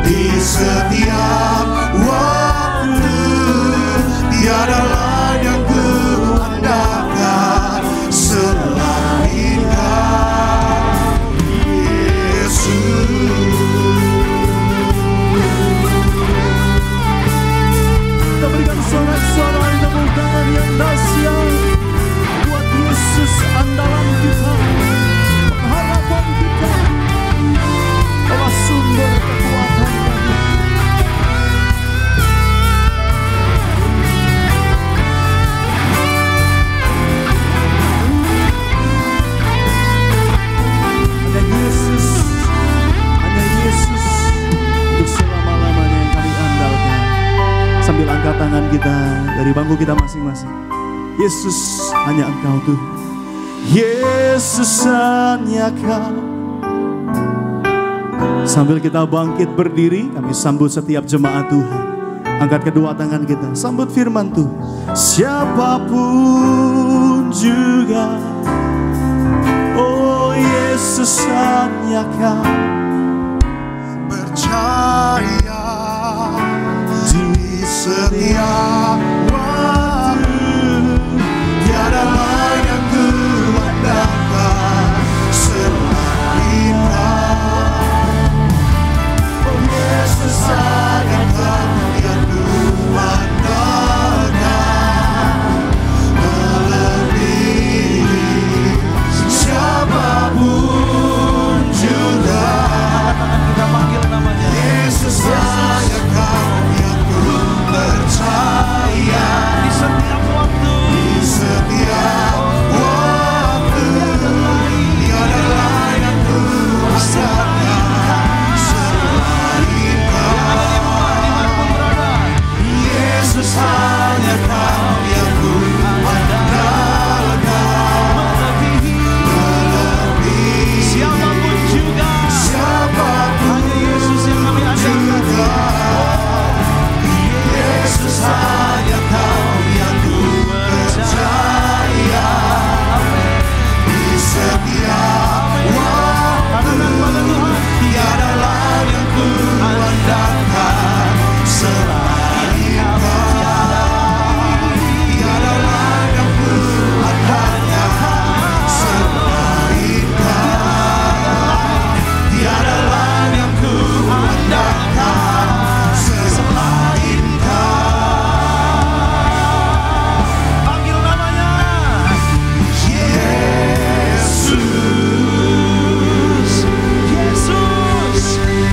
di setiap waktu. Tiada lain yang ku andalkan selain Kau, Yesus. Kita berikan sorak-sorai tepuk tangan yang dahsyat buat Yesus, andalan kita, harapan kita, Allah sumber kekuatan kami. Hanya Yesus untuk selama-lamanya yang kami andalkan. Sambil angkat tangan kita dari bangku kita masing-masing. Yesus hanya Engkau Tuhan. Yesus hanya Kau. Sambil kita bangkit berdiri, kami sambut setiap jemaat Tuhan. Angkat kedua tangan kita, sambut firman Tuhan. Siapapun juga, oh Yesus hanya Kau. Percaya di setiap waktu, tiada lain yang ku andalkan selain Kau. Oh Yesus hanya Kau yang ku andalkan, melebihi siapapun juga. Kita panggil namanya Yesus hanya Kau yang ku percaya di setiap waktu. di setiap waktu, tiada lain yang ku andalkan selain Kau. Yesus hanya Kau yang ku andalkan, melebihi Siapapun juga, siapapun hanya Yesus yang kami andalkan. juga. Yesus hanya Kau yang ku percaya di setiap waktu, tiada lain yang ku andalkan selain Kau. Tiada lain yang ku andalkan selain Kau. Tiada lain yang ku andalkan selain Kau. Panggil namanya Yesus. Yesus.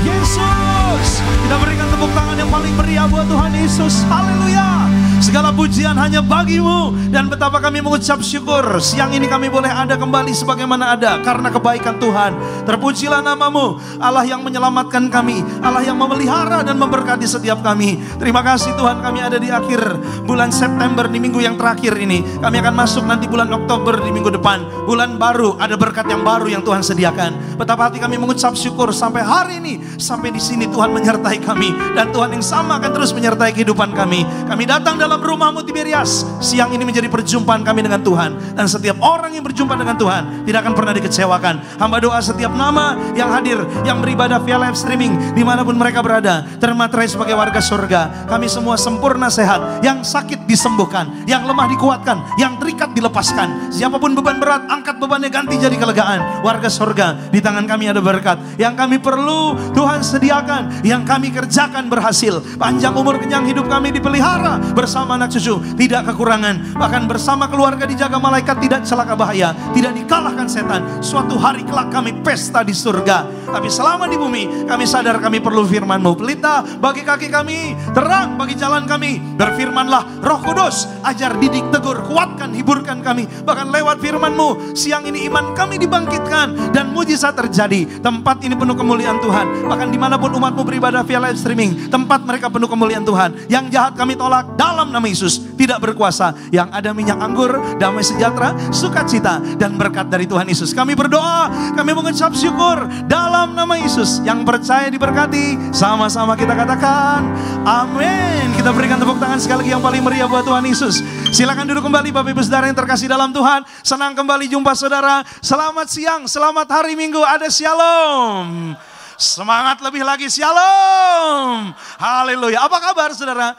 Yesus. Kita berikan tepuk tangan yang paling meriah buat Tuhan Yesus. Haleluya. Segala pujian hanya bagimu. Dan betapa kami mengucap syukur. Siang ini kami boleh ada kembali sebagaimana ada karena kebaikan Tuhan. Terpujilah namamu, Allah yang menyelamatkan kami, Allah yang memelihara dan memberkati setiap kami. Terima kasih Tuhan, kami ada di akhir bulan September, di minggu yang terakhir ini. Kami akan masuk nanti bulan Oktober di minggu depan. Bulan baru, ada berkat yang baru yang Tuhan sediakan. Betapa hati kami mengucap syukur sampai hari ini, sampai di sini Tuhan menyertai kami. Dan Tuhan yang sama akan terus menyertai kehidupan kami. Kami datang dalam rumah-Mu Tiberias. Siang ini menjadi perjumpaan kami dengan Tuhan. Dan setiap orang yang berjumpa dengan Tuhan tidak akan pernah dikecewakan. Hamba doa setiap nama yang hadir, yang beribadah via live streaming, dimanapun mereka berada, termaterai sebagai warga surga. Kami semua sempurna sehat. Yang sakit disembuhkan, yang lemah dikuatkan, yang terikat dilepaskan. Siapapun beban berat, angkat bebannya, ganti jadi kelegaan. Warga surga, di tangan kami ada berkat. Yang kami perlu Tuhan sediakan, yang kami kerjakan berhasil. Panjang umur, kenyang hidup kami dipelihara bersama anak cucu, tidak kekurangan. Bahkan bersama keluarga dijaga malaikat, tidak celaka bahaya, tidak dikalahkan setan. Suatu hari kelak kami pesta di surga. Tapi selama di bumi, kami sadar kami perlu firman-Mu. Pelita bagi kaki kami, terang bagi jalan kami. Berfirmanlah Roh Kudus, ajar, didik, tegur, kuatkan, hiburkan kami. Bahkan lewat firman-Mu, siang ini iman kami dibangkitkan dan mujizat terjadi. Tempat ini penuh kemuliaan Tuhan. Bahkan dimanapun umat-Mu beribadah via live streaming, tempat mereka penuh kemuliaan Tuhan. Yang jahat kami tolak dalam nama Yesus, tidak berkuasa. Yang ada minyak anggur, damai sejahtera, sukacita, dan berkat dari Tuhan Yesus. Kami berdoa, kami mengucap syukur dalam nama Yesus. Yang percaya diberkati, sama-sama kita katakan amin. Kita berikan tepuk tangan sekali lagi yang paling meriah buat Tuhan Yesus. Silakan duduk kembali Bapak Ibu Saudara yang terkasih dalam Tuhan. Senang kembali jumpa saudara. Selamat siang, selamat hari Minggu, ada shalom. Semangat lebih lagi, shalom. Haleluya. Apa kabar saudara?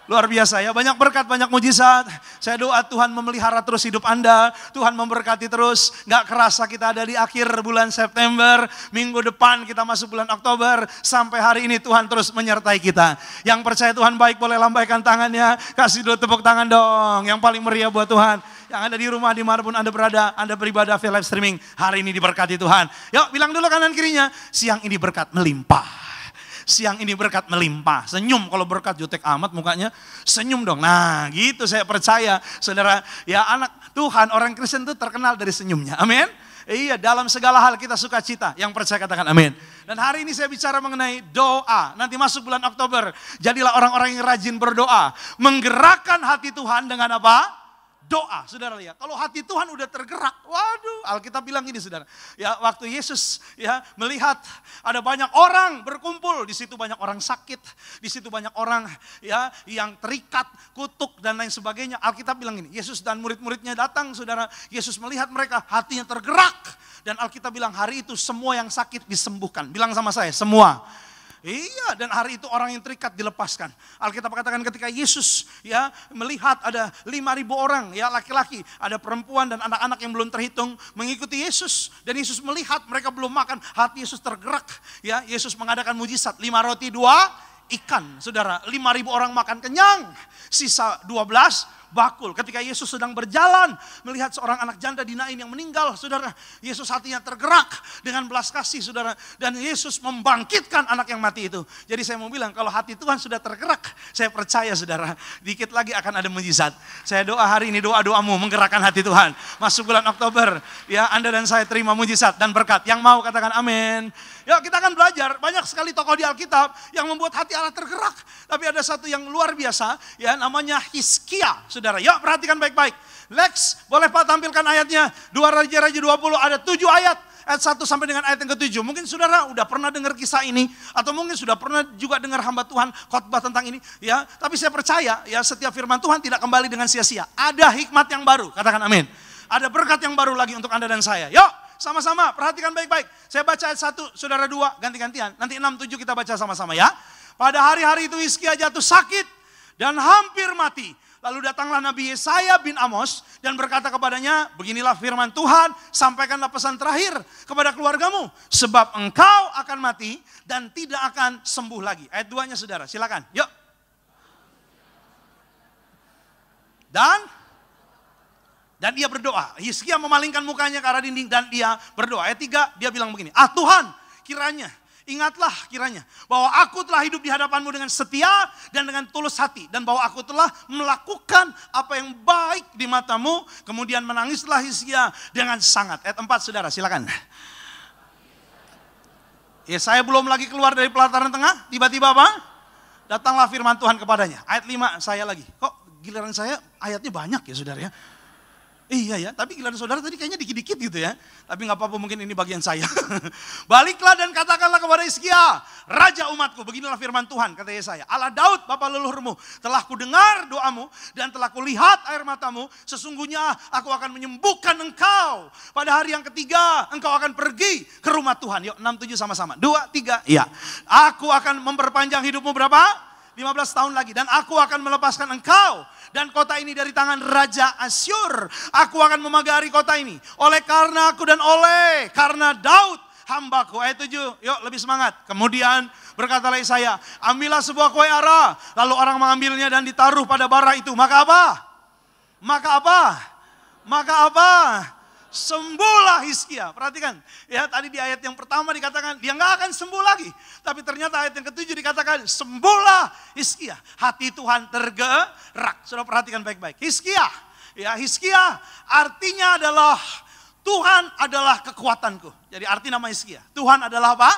Luar biasa ya, banyak berkat, banyak mujizat. Saya doa Tuhan memelihara terus hidup Anda. Tuhan memberkati terus. Gak kerasa kita ada di akhir bulan September. Minggu depan kita masuk bulan Oktober. Sampai hari ini Tuhan terus menyertai kita. Yang percaya Tuhan baik boleh lambaikan tangannya. Kasih dulu tepuk tangan dong. Yang paling meriah buat Tuhan. Yang ada di rumah dimanapun Anda berada. Anda beribadah via live streaming. Hari ini diberkati Tuhan. Yuk bilang dulu kanan kirinya. Siang ini berkat melimpah. Siang ini berkat melimpah. Senyum, kalau berkat jutek amat mukanya. Senyum dong. Nah gitu saya percaya. Saudara, ya anak Tuhan, orang Kristen itu terkenal dari senyumnya. Amin. Iya, dalam segala hal kita sukacita. Yang percaya katakan amin. Dan hari ini saya bicara mengenai doa. Nanti masuk bulan Oktober. Jadilah orang-orang yang rajin berdoa. Menggerakkan hati Tuhan dengan apa? doa, saudara lihat. Kalau hati Tuhan udah tergerak, waduh, Alkitab bilang ini, saudara. Ya, waktu Yesus ya melihat ada banyak orang berkumpul, di situ banyak orang sakit, di situ banyak orang ya yang terikat, kutuk dan lain sebagainya. Alkitab bilang ini, Yesus dan murid-muridnya datang, saudara. Yesus melihat mereka, hatinya tergerak, dan Alkitab bilang hari itu semua yang sakit disembuhkan. Bilang sama saya, semua. Iya, dan hari itu orang yang terikat dilepaskan. Alkitab katakan ketika Yesus ya melihat ada 5.000 orang ya laki-laki, ada perempuan dan anak-anak yang belum terhitung mengikuti Yesus, dan Yesus melihat mereka belum makan, hati Yesus tergerak. Ya, Yesus mengadakan mujizat, 5 roti 2 ikan. Saudara, 5.000 orang makan kenyang, sisa 12 bakul. Ketika Yesus sedang berjalan melihat seorang anak janda di Nain yang meninggal, saudara, Yesus hatinya tergerak dengan belas kasih, saudara, dan Yesus membangkitkan anak yang mati itu. Jadi saya mau bilang, kalau hati Tuhan sudah tergerak, saya percaya, saudara, dikit lagi akan ada mujizat. Saya doa hari ini, doa-doamu menggerakkan hati Tuhan. Masuk bulan Oktober, ya Anda dan saya terima mujizat dan berkat. Yang mau katakan amin. Yuk, kita akan belajar, banyak sekali tokoh di Alkitab yang membuat hati Allah tergerak. Tapi ada satu yang luar biasa, ya namanya Hizkia, saudara. Yuk, perhatikan baik-baik. Lex, boleh Pak tampilkan ayatnya? 2 Raja-Raja 20, ada 7 ayat. Ayat 1 sampai dengan ayat yang ke-7. Mungkin saudara udah pernah dengar kisah ini, atau mungkin sudah pernah juga dengar hamba Tuhan khotbah tentang ini. Ya, tapi saya percaya, ya setiap firman Tuhan tidak kembali dengan sia-sia. Ada hikmat yang baru, katakan amin. Ada berkat yang baru lagi untuk Anda dan saya. Yuk. Sama-sama, perhatikan baik-baik. Saya baca ayat 1, saudara 2, ganti-gantian. Nanti 6, 7 kita baca sama-sama ya. Pada hari-hari itu Hizkia jatuh sakit dan hampir mati. Lalu datanglah Nabi Yesaya bin Amos dan berkata kepadanya, beginilah firman Tuhan, sampaikanlah pesan terakhir kepada keluargamu. Sebab engkau akan mati dan tidak akan sembuh lagi. Ayat 2-nya saudara, silakan. Yuk. Dan dia berdoa. Hizkia memalingkan mukanya ke arah dinding dan dia berdoa. Ayat 3 dia bilang begini. Ah Tuhan, kiranya, ingatlah kiranya bahwa aku telah hidup di hadapanmu dengan setia dan dengan tulus hati. Dan bahwa aku telah melakukan apa yang baik di matamu. Kemudian menangislah Hizkia dengan sangat. Ayat 4 saudara, silakan. Ya, saya belum lagi keluar dari pelataran tengah. Tiba-tiba apa? Datanglah firman Tuhan kepadanya. Ayat 5 saya lagi. Kok giliran saya ayatnya banyak ya saudara ya? Iya ya, tapi giliran saudara tadi kayaknya dikit-dikit gitu ya. Tapi gak apa-apa, mungkin ini bagian saya. Baliklah dan katakanlah kepada Hizkia, Raja umatku, beginilah firman Tuhan, kata Yesaya. Allah Daud, bapa leluhurmu, telah kudengar doamu dan telah kulihat air matamu. Sesungguhnya aku akan menyembuhkan engkau. Pada hari yang ketiga, engkau akan pergi ke rumah Tuhan. Yuk, 6-7 sama-sama. 2, 3, iya. Aku akan memperpanjang hidupmu berapa? 15 tahun lagi. Dan aku akan melepaskan engkau dan kota ini dari tangan Raja Asyur. Aku akan memagari kota ini. Oleh karena aku dan oleh karena Daud hambaku. Ayat 7, yuk lebih semangat. Kemudian berkatalah Yesaya, ambillah sebuah kue ara. Lalu orang mengambilnya dan ditaruh pada bara itu. Maka apa? Maka apa? Maka apa? Sembuhlah Hizkia. Perhatikan, ya tadi di ayat yang pertama dikatakan dia nggak akan sembuh lagi. Tapi ternyata ayat yang ke-7 dikatakan sembuhlah Hizkia. Hati Tuhan tergerak. Sudah perhatikan baik-baik. Hizkia, ya Hizkia artinya adalah Tuhan adalah kekuatanku. Jadi arti nama Hizkia, Tuhan adalah apa?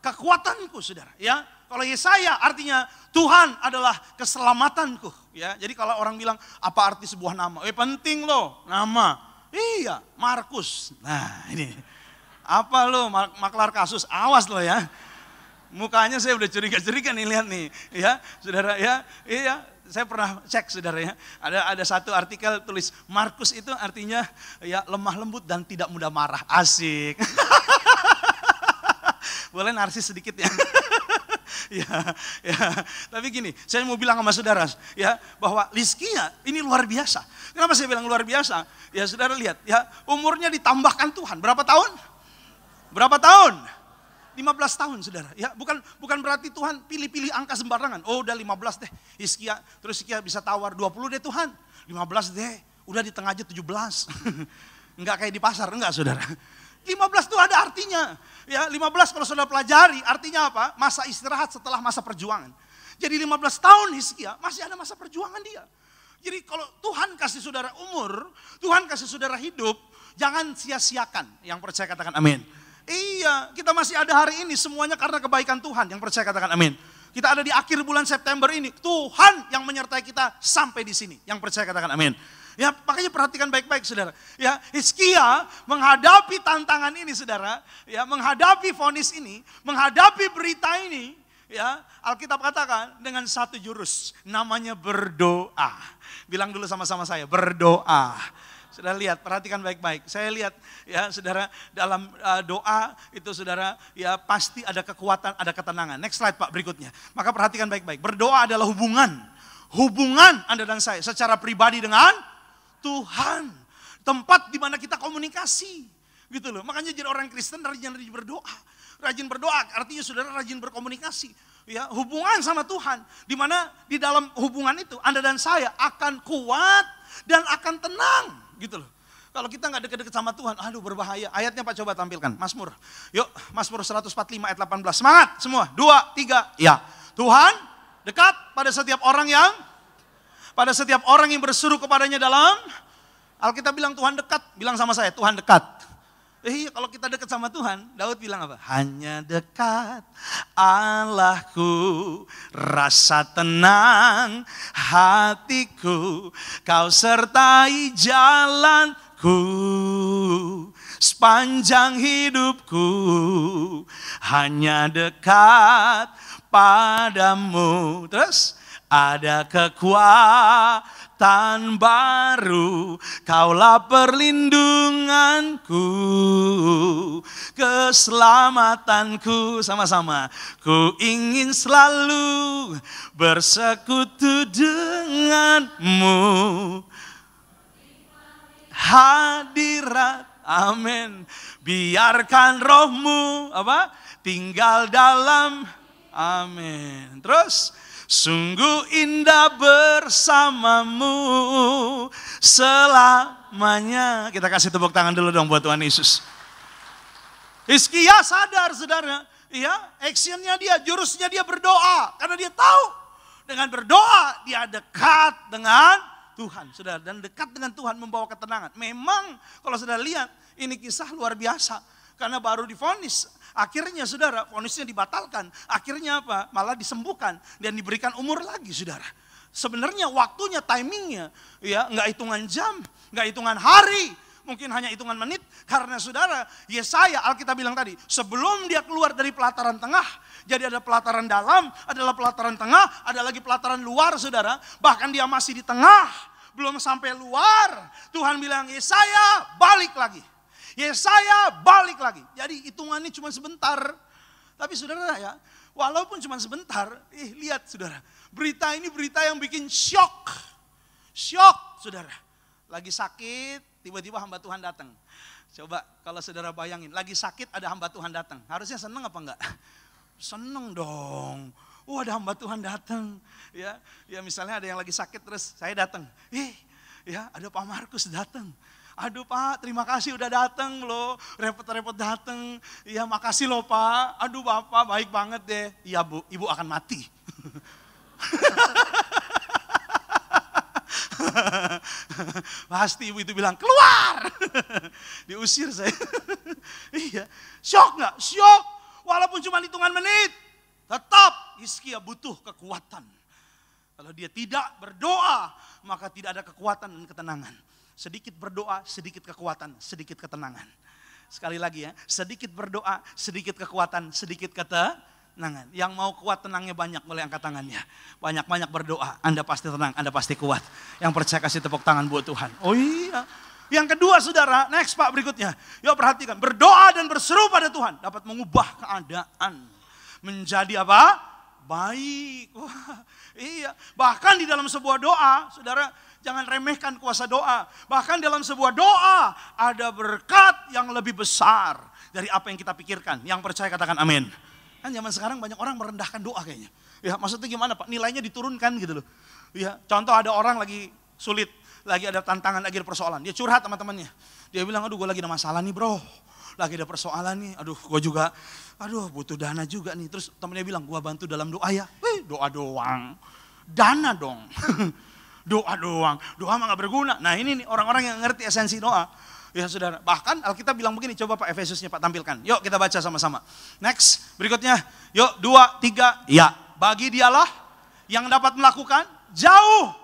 Kekuatanku, saudara. Ya, kalau Yesaya artinya Tuhan adalah keselamatanku. Ya, jadi kalau orang bilang apa arti sebuah nama? Penting loh nama. Iya, Markus. Nah ini, apa lo maklar kasus, awas lo ya. Mukanya saya udah curiga-curiga nih, lihat nih. Ya, saudara ya, iya. Saya pernah cek saudara ya, ada satu artikel tulis Markus itu artinya ya lemah lembut dan tidak mudah marah. Asik. Boleh narsis sedikit ya. Ya, tapi gini, saya mau bilang sama saudara ya bahwa Hizkia ini luar biasa. Kenapa saya bilang luar biasa? Ya saudara lihat ya, umurnya ditambahkan Tuhan. Berapa tahun? Berapa tahun? 15 tahun saudara. Ya, bukan berarti Tuhan pilih-pilih angka sembarangan. Oh, udah 15 deh Hizkia, terus Hizkia bisa tawar 20 deh Tuhan. 15 deh, udah di tengah aja 17. Enggak kayak di pasar, enggak saudara. 15 itu ada artinya. Ya, 15 kalau saudara pelajari artinya apa? Masa istirahat setelah masa perjuangan. Jadi 15 tahun Hizkia masih ada masa perjuangan dia. Jadi kalau Tuhan kasih saudara umur, Tuhan kasih saudara hidup, jangan sia-siakan. Yang percaya katakan amin. Iya, kita masih ada hari ini semuanya karena kebaikan Tuhan. Yang percaya katakan amin. Kita ada di akhir bulan September ini. Tuhan yang menyertai kita sampai di sini. Yang percaya katakan amin. Ya, makanya perhatikan baik-baik saudara. Ya, Hizkia menghadapi tantangan ini saudara, ya, menghadapi vonis ini, menghadapi berita ini, ya, Alkitab katakan dengan satu jurus, namanya berdoa. Bilang dulu sama-sama saya, berdoa. Saudara lihat, perhatikan baik-baik. Saya lihat ya saudara dalam doa itu saudara ya pasti ada kekuatan, ada ketenangan. Next slide Pak berikutnya. Maka perhatikan baik-baik. Berdoa adalah hubungan Anda dan saya secara pribadi dengan Tuhan. Tempat di mana kita komunikasi. Gitu loh. Makanya jadi orang Kristen rajin berdoa. Rajin berdoa artinya saudara rajin berkomunikasi. Ya, hubungan sama Tuhan. Di mana di dalam hubungan itu Anda dan saya akan kuat dan akan tenang. Gitu loh. Kalau kita nggak deket-deket sama Tuhan, aduh berbahaya. Ayatnya Pak coba tampilkan, Mazmur. Yuk, Mazmur 145 ayat 18. Semangat semua, 2, 3, ya. Tuhan dekat pada setiap orang yang berseru kepadanya dalam Alkitab bilang Tuhan dekat. Bilang sama saya, Tuhan dekat. Kalau kita dekat sama Tuhan, Daud bilang apa? Hanya dekat Allahku, rasa tenang hatiku, kau sertai jalanku, sepanjang hidupku, hanya dekat padamu. Terus ada kekuatan baru, kaulah perlindunganku, keselamatanku. Sama-sama, ku ingin selalu bersekutu denganmu, hadirat, amin. Biarkan rohmu apa? Tinggal dalam, amin. Terus sungguh indah bersamamu selamanya. Kita kasih tepuk tangan dulu dong buat Tuhan Yesus. Hizkia sadar saudara, ya, actionnya dia, jurusnya dia berdoa. Karena dia tahu dengan berdoa dia dekat dengan Tuhan. Saudara, dan dekat dengan Tuhan membawa ketenangan. Memang kalau saudara lihat ini kisah luar biasa. Karena baru divonis. Akhirnya saudara, vonisnya dibatalkan. Akhirnya apa? Malah disembuhkan dan diberikan umur lagi saudara. Sebenarnya waktunya, timingnya, ya nggak hitungan jam, nggak hitungan hari, mungkin hanya hitungan menit. Karena saudara, Yesaya, Alkitab bilang tadi, sebelum dia keluar dari pelataran tengah, jadi ada pelataran dalam, adalah pelataran tengah, ada lagi pelataran luar saudara. Bahkan dia masih di tengah, belum sampai luar. Tuhan bilang, Yesaya balik lagi. Yesaya balik lagi. Jadi hitungannya cuma sebentar. Tapi saudara ya, walaupun cuma sebentar, lihat saudara. Berita ini berita yang bikin syok. Syok saudara. Lagi sakit, tiba-tiba hamba Tuhan datang. Coba kalau saudara bayangin, lagi sakit ada hamba Tuhan datang. Harusnya seneng apa enggak? Seneng dong. Ada hamba Tuhan datang. Ya misalnya ada yang lagi sakit terus saya datang. Ya ada Pak Markus datang. Aduh Pak, terima kasih udah datang loh, repot-repot datang. Iya makasih loh Pak, aduh Bapak baik banget deh. Iya Bu, Ibu akan mati. Pasti Ibu itu bilang, keluar. Diusir saya. Iya, syok gak? Syok. Walaupun cuma hitungan menit, tetap Hizkia butuh kekuatan. Kalau dia tidak berdoa, maka tidak ada kekuatan dan ketenangan. Sedikit berdoa, sedikit kekuatan, sedikit ketenangan. Sekali lagi ya, sedikit berdoa, sedikit kekuatan, sedikit ketenangan. Yang mau kuat tenangnya banyak, boleh angkat tangannya. Banyak-banyak berdoa, Anda pasti tenang, Anda pasti kuat. Yang percaya kasih tepuk tangan buat Tuhan. Oh iya. Yang kedua saudara, next Pak berikutnya. Yuk perhatikan, berdoa dan berseru pada Tuhan dapat mengubah keadaan. Menjadi apa? Baik. Wah, iya. Bahkan di dalam sebuah doa, saudara, jangan remehkan kuasa doa. Bahkan dalam sebuah doa ada berkat yang lebih besar dari apa yang kita pikirkan. Yang percaya katakan amin. Kan zaman sekarang banyak orang merendahkan doa kayaknya. Ya maksudnya gimana Pak? Nilainya diturunkan gitu loh. Ya, contoh ada orang lagi sulit, lagi ada tantangan, lagi ada persoalan. Dia curhat sama temannya. Dia bilang, aduh gue lagi ada masalah nih bro. Lagi ada persoalan nih, aduh gue juga, butuh dana juga nih. Terus temennya bilang, gue bantu dalam doa ya. Doa doang, dana dong. Doa doang, doa mah gak berguna. Nah ini nih orang-orang yang ngerti esensi doa. Ya saudara, bahkan Alkitab bilang begini, coba Pak Efesusnya Pak tampilkan. Yuk kita baca sama-sama. Next, berikutnya. Yuk 2, 3, ya. Bagi dialah yang dapat melakukan jauh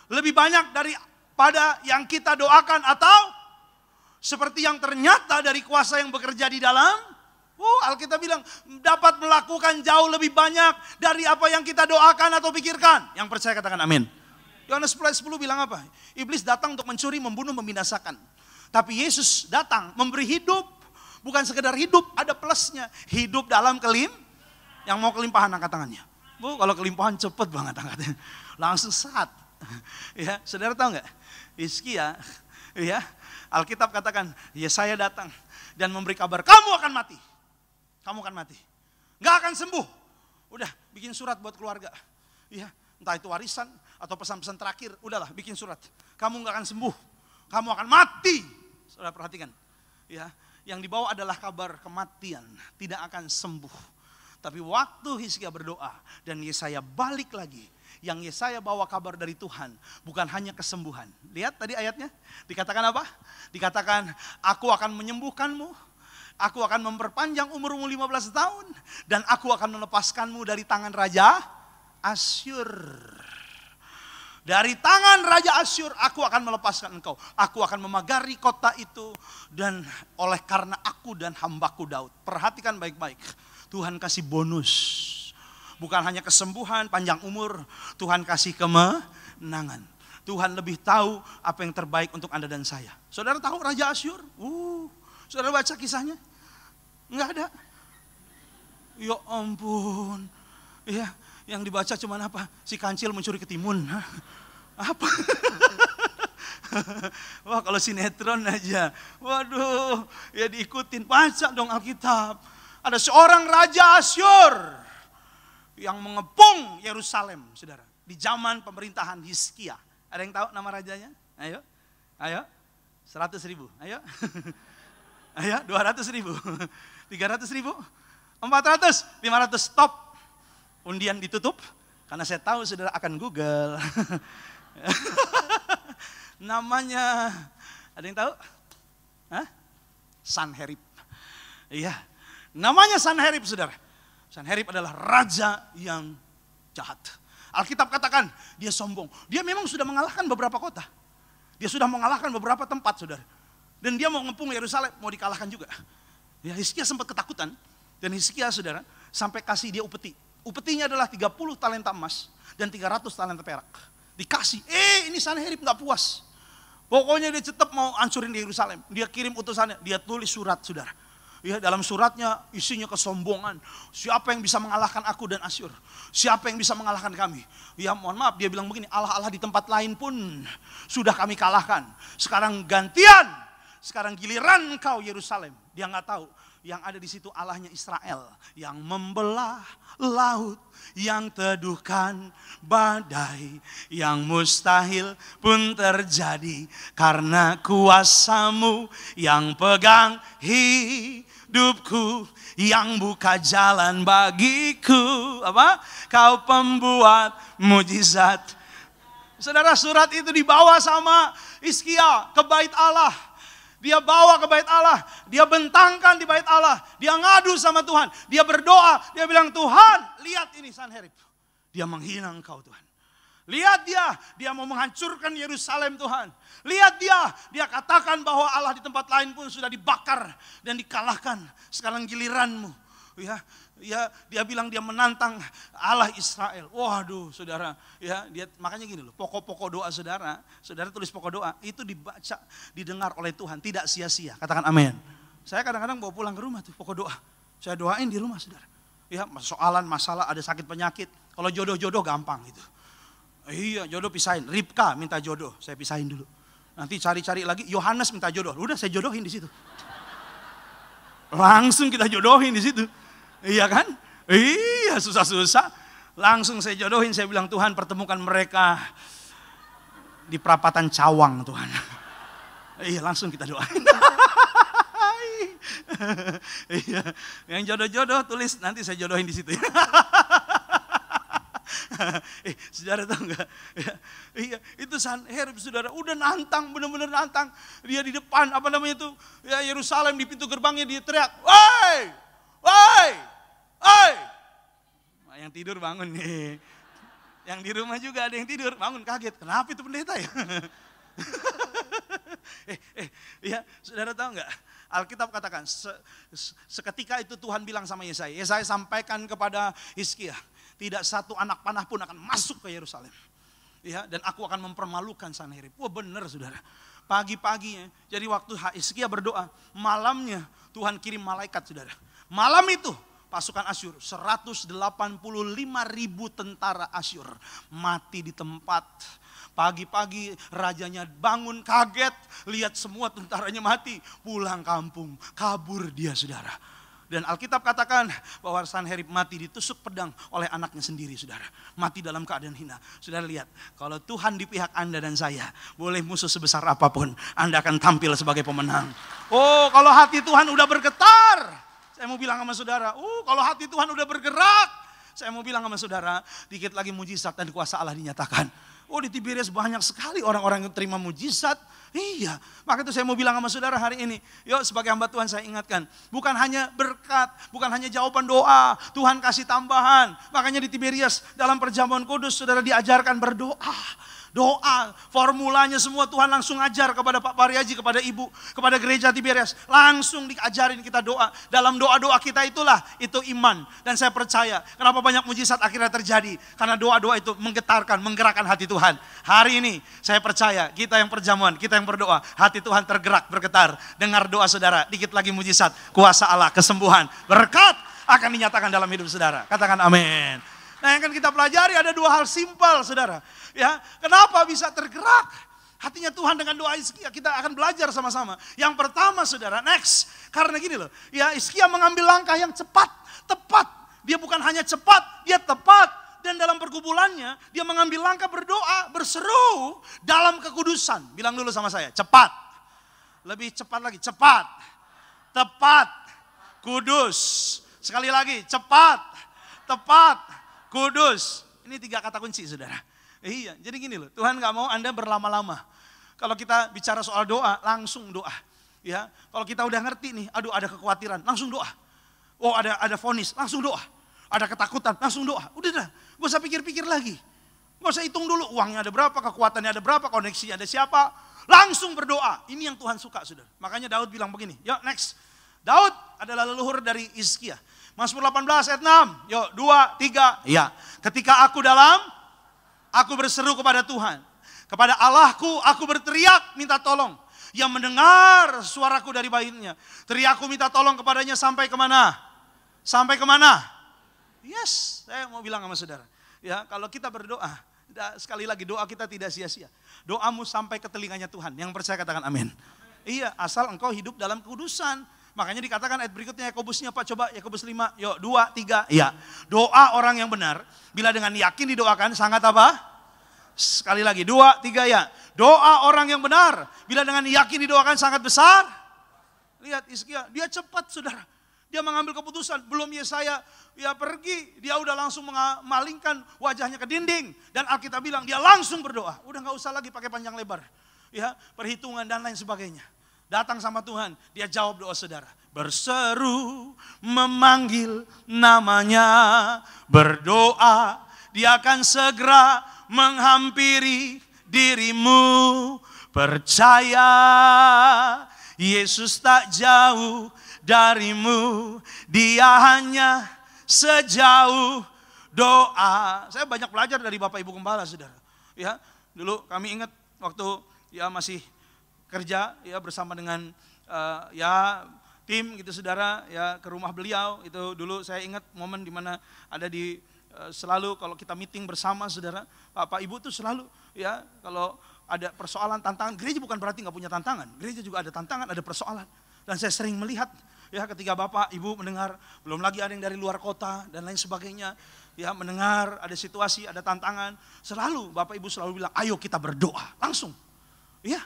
lebih banyak dari pada yang kita doakan atau seperti yang ternyata dari kuasa yang bekerja di dalam? Alkitab bilang dapat melakukan jauh lebih banyak dari apa yang kita doakan atau pikirkan. Yang percaya katakan amin. Yohanes 10 bilang apa? Iblis datang untuk mencuri, membunuh, membinasakan. Tapi Yesus datang memberi hidup. Bukan sekedar hidup, ada plusnya. Hidup dalam yang mau kelimpahan angkat tangannya. Kalau kelimpahan cepet banget angkatnya. Langsung saat. Ya, saudara tahu nggak? Hizkia, ya, Alkitab katakan, Yesaya datang dan memberi kabar, kamu akan mati. Kamu akan mati. Nggak akan sembuh. Udah, bikin surat buat keluarga. Ya, entah itu warisan atau pesan-pesan terakhir, udahlah bikin surat. Kamu nggak akan sembuh. Kamu akan mati. Saudara perhatikan. Ya, yang dibawa adalah kabar kematian, tidak akan sembuh. Tapi waktu Hizkia berdoa dan Yesaya balik lagi, yang Yesaya bawa kabar dari Tuhan bukan hanya kesembuhan. Lihat tadi ayatnya, dikatakan apa? Dikatakan, aku akan menyembuhkanmu, aku akan memperpanjang umurmu 15 tahun, dan aku akan melepaskanmu dari tangan Raja Asyur. Dari tangan Raja Asyur aku akan melepaskan engkau. Aku akan memagari kota itu, dan oleh karena aku dan hambaku Daud. Perhatikan baik-baik, Tuhan kasih bonus. Bukan hanya kesembuhan, panjang umur, Tuhan kasih kemenangan. Tuhan lebih tahu apa yang terbaik untuk Anda dan saya. Saudara tahu Raja Asyur? Saudara baca kisahnya? Enggak ada. Ya ampun. Ya, yang dibaca cuman apa? Si kancil mencuri ketimun. Apa? Wah, kalau sinetron aja. Waduh, ya diikutin. Baca dong Alkitab. Ada seorang Raja Asyur yang mengepung Yerusalem, saudara. Di zaman pemerintahan Hizkia. Ada yang tahu nama rajanya? Ayo. 100.000. Ayo. Ayo, 200.000, 300.000, 400, 500, stop. Undian ditutup, karena saya tahu saudara akan Google. Namanya, ada yang tahu? Sanherib. Iya, namanya Sanherib, saudara. Sanherib adalah raja yang jahat. Alkitab katakan, dia sombong. Dia memang sudah mengalahkan beberapa kota. Dia sudah mengalahkan beberapa tempat, saudara. Dan dia mau ngepung Yerusalem, mau dikalahkan juga. Ya, Hizkia sempat ketakutan. Dan Hizkia, saudara, sampai kasih dia upeti. Upetinya adalah 30 talenta emas dan 300 talenta perak. Dikasih, ini Sanherib gak puas. Pokoknya dia tetap mau hancurin di Yerusalem. Dia kirim utusannya, dia tulis surat, saudara. Ya, dalam suratnya isinya kesombongan. Siapa yang bisa mengalahkan aku dan Asyur? Siapa yang bisa mengalahkan kami? Ya mohon maaf, dia bilang begini, Allah-Allah di tempat lain pun sudah kami kalahkan. Sekarang gantian. Sekarang giliran engkau Yerusalem. Dia nggak tahu yang ada di situ Allahnya Israel yang membelah laut, yang teduhkan badai, yang mustahil pun terjadi karena kuasamu yang pegang hidupku, yang buka jalan bagiku. Apa? Kau pembuat mujizat. Saudara, surat itu dibawa sama Hizkia ke bait Allah. Dia bawa ke bait Allah, dia bentangkan di bait Allah, dia ngadu sama Tuhan, dia berdoa, dia bilang, Tuhan lihat ini Sanherib, dia menghina engkau Tuhan. Lihat dia mau menghancurkan Yerusalem Tuhan. Lihat dia katakan bahwa Allah di tempat lain pun sudah dibakar dan dikalahkan. Sekarang giliranmu. Ya, dia bilang dia menantang Allah Israel. Waduh, saudara, ya, dia makanya gini loh, pokok-pokok doa saudara tulis pokok doa, itu dibaca, didengar oleh Tuhan, tidak sia-sia. Katakan amin. Saya kadang-kadang bawa pulang ke rumah tuh pokok doa. Saya doain di rumah, saudara. Ya, soalan, masalah, ada sakit penyakit. Kalau jodoh-jodoh gampang gitu. Iya, jodoh pisahin. Ribka minta jodoh, saya pisahin dulu. Nanti cari-cari lagi, Yohanes minta jodoh. Udah saya jodohin di situ. Langsung kita jodohin di situ. Iya kan? Iya, susah-susah. Langsung saya jodohin, saya bilang, Tuhan pertemukan mereka di perapatan Cawang, Tuhan. Iya, langsung kita doain. Iya, yang jodoh-jodoh tulis, nanti saya jodohin di situ. Saudara tahu nggak? Iya, itu Sanherib, saudara, udah nantang, benar-benar nantang. Dia di depan, apa namanya itu? Ya, Yerusalem, di pintu gerbangnya dia teriak, woi, woi, woi. Nah, yang tidur bangun nih. Yang di rumah juga ada yang tidur, bangun kaget. Kenapa itu pendeta ya? Ya, saudara tahu nggak? Alkitab katakan, seketika itu Tuhan bilang sama Yesaya, Yesaya sampaikan kepada Hizkia, tidak satu anak panah pun akan masuk ke Yerusalem. Ya, dan aku akan mempermalukan Sanherib. Wah benar saudara. Pagi-paginya, jadi waktu Hizkia berdoa, malamnya Tuhan kirim malaikat saudara. Malam itu pasukan Asyur, 185.000 tentara Asyur mati di tempat. Pagi-pagi rajanya bangun kaget, lihat semua tentaranya mati, pulang kampung, kabur dia saudara. Dan Alkitab katakan bahwa Sanherib mati ditusuk pedang oleh anaknya sendiri saudara. Mati dalam keadaan hina. Saudara lihat, kalau Tuhan di pihak Anda dan saya, boleh musuh sebesar apapun, Anda akan tampil sebagai pemenang. Oh, kalau hati Tuhan udah bergetar, saya mau bilang sama saudara, kalau hati Tuhan udah bergerak, saya mau bilang sama saudara, dikit lagi mujizat dan kuasa Allah dinyatakan. Oh, di Tiberias banyak sekali orang-orang yang terima mujizat. Iya, maka itu saya mau bilang sama saudara hari ini. Yuk sebagai hamba Tuhan saya ingatkan. Bukan hanya berkat, bukan hanya jawaban doa. Tuhan kasih tambahan. Makanya di Tiberias dalam perjamuan kudus saudara diajarkan berdoa. Doa, formulanya semua Tuhan langsung ajar kepada Pak Pariaji, kepada Ibu, kepada gereja Tiberias. Langsung diajarin kita doa. Dalam doa-doa kita itulah, itu iman. Dan saya percaya, kenapa banyak mujizat akhirnya terjadi. Karena doa-doa itu menggetarkan, menggerakkan hati Tuhan. Hari ini saya percaya, kita yang perjamuan, kita yang berdoa, hati Tuhan tergerak, bergetar. Dengar doa saudara, dikit lagi mujizat, kuasa Allah, kesembuhan, berkat akan dinyatakan dalam hidup saudara. Katakan amin. Nah yang akan kita pelajari ada dua hal simpel saudara. Ya, kenapa bisa tergerak hatinya Tuhan dengan doa Hizkia? Kita akan belajar sama-sama. Yang pertama saudara, next. Karena gini loh, ya Hizkia mengambil langkah yang cepat, tepat. Dia bukan hanya cepat, dia tepat. Dan dalam pergumulannya, dia mengambil langkah berdoa, berseru dalam kekudusan. Bilang dulu sama saya, cepat. Lebih cepat lagi, cepat. Tepat, kudus. Sekali lagi, cepat, tepat, kudus. Ini 3 kata kunci saudara. Iya, jadi gini loh, Tuhan gak mau Anda berlama-lama. Kalau kita bicara soal doa, langsung doa. Ya, kalau kita udah ngerti nih, aduh ada kekhawatiran, langsung doa. Oh ada vonis, langsung doa. Ada ketakutan, langsung doa. Udah dah, gak usah pikir-pikir lagi. Gak usah hitung dulu uangnya ada berapa, kekuatannya ada berapa, koneksinya ada siapa. Langsung berdoa, ini yang Tuhan suka saudara. Makanya Daud bilang begini, yuk next. Daud adalah leluhur dari Hizkia. Mazmur 18 ayat 6, yuk 2, 3. Ya, ketika aku berseru kepada Tuhan. Kepada Allahku aku berteriak minta tolong. Yang mendengar suaraku dari baitnya. Teriakku minta tolong kepadanya sampai kemana? Sampai kemana? Yes, saya mau bilang sama saudara. Ya, kalau kita berdoa, sekali lagi doa kita tidak sia-sia. Doamu sampai ke telinganya Tuhan. Yang percaya katakan amin. Iya, asal engkau hidup dalam kekudusan. Makanya dikatakan ayat berikutnya Yakobusnya Pak, coba Yakobus 5, yuk 2, 3. Iya, doa orang yang benar, bila dengan yakin didoakan sangat apa? Sekali lagi, 2, 3 ya. Doa orang yang benar, bila dengan yakin didoakan sangat besar. Lihat Hizkia, dia cepat saudara. Dia mengambil keputusan, belum Yesaya ya pergi, dia udah langsung memalingkan wajahnya ke dinding. Dan Alkitab bilang dia langsung berdoa, udah gak usah lagi pakai panjang lebar. Ya, perhitungan dan lain sebagainya. Datang sama Tuhan, dia jawab doa saudara. Berseru, memanggil namanya, berdoa, dia akan segera menghampiri dirimu. Percaya, Yesus tak jauh darimu, dia hanya sejauh doa. Saya banyak belajar dari Bapak Ibu Gembala saudara. Ya, dulu kami ingat waktu ya masih kerja ya bersama dengan ya tim gitu saudara ya ke rumah beliau. Itu dulu saya ingat momen dimana ada di selalu kalau kita meeting bersama saudara, Bapak Ibu tuh selalu ya kalau ada persoalan tantangan, gereja bukan berarti nggak punya tantangan, gereja juga ada tantangan, ada persoalan. Dan saya sering melihat ya ketika Bapak Ibu mendengar, belum lagi ada yang dari luar kota dan lain sebagainya, ya mendengar ada situasi, ada tantangan, selalu Bapak Ibu selalu bilang, ayo kita berdoa, langsung, ya.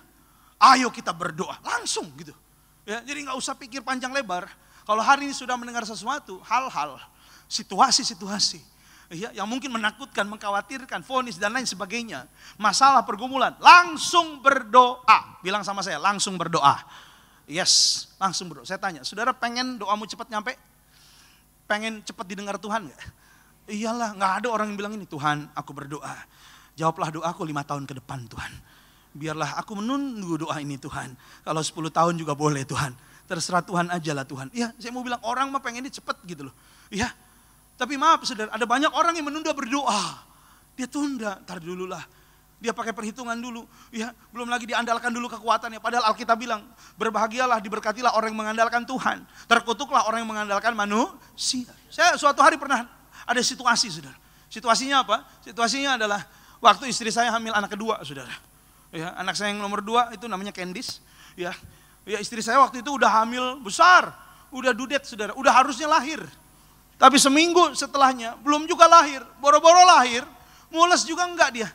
Ayo kita berdoa, langsung gitu. Ya, jadi nggak usah pikir panjang lebar. Kalau hari ini sudah mendengar sesuatu, hal-hal, situasi-situasi ya, yang mungkin menakutkan, mengkhawatirkan, vonis dan lain sebagainya. Masalah pergumulan, langsung berdoa. Bilang sama saya, langsung berdoa. Yes, langsung berdoa. Saya tanya, saudara pengen doamu cepat nyampe? Pengen cepat didengar Tuhan nggak? Iyalah, nggak ada orang yang bilang ini, Tuhan aku berdoa. Jawablah doaku 5 tahun ke depan Tuhan. biarlah aku menunggu doa ini Tuhan. Kalau 10 tahun juga boleh Tuhan. Terserah Tuhan aja lah Tuhan. Ya, saya mau bilang orang mah pengennya cepet gitu loh. Ya, tapi maaf saudara, ada banyak orang yang menunda berdoa. Dia tunda, ntar dulu lah. Dia pakai perhitungan dulu, ya belum lagi diandalkan dulu kekuatannya. Padahal Alkitab bilang, berbahagialah, diberkatilah orang yang mengandalkan Tuhan. Terkutuklah orang yang mengandalkan manusia. Saya suatu hari pernah ada situasi saudara. Situasinya apa? Situasinya adalah waktu istri saya hamil anak kedua saudara. Ya, anak saya yang nomor 2 itu namanya Candice. Ya, istri saya waktu itu udah hamil besar, udah dudet saudara, udah harusnya lahir. Tapi seminggu setelahnya belum juga lahir, boro-boro lahir, mules juga enggak dia.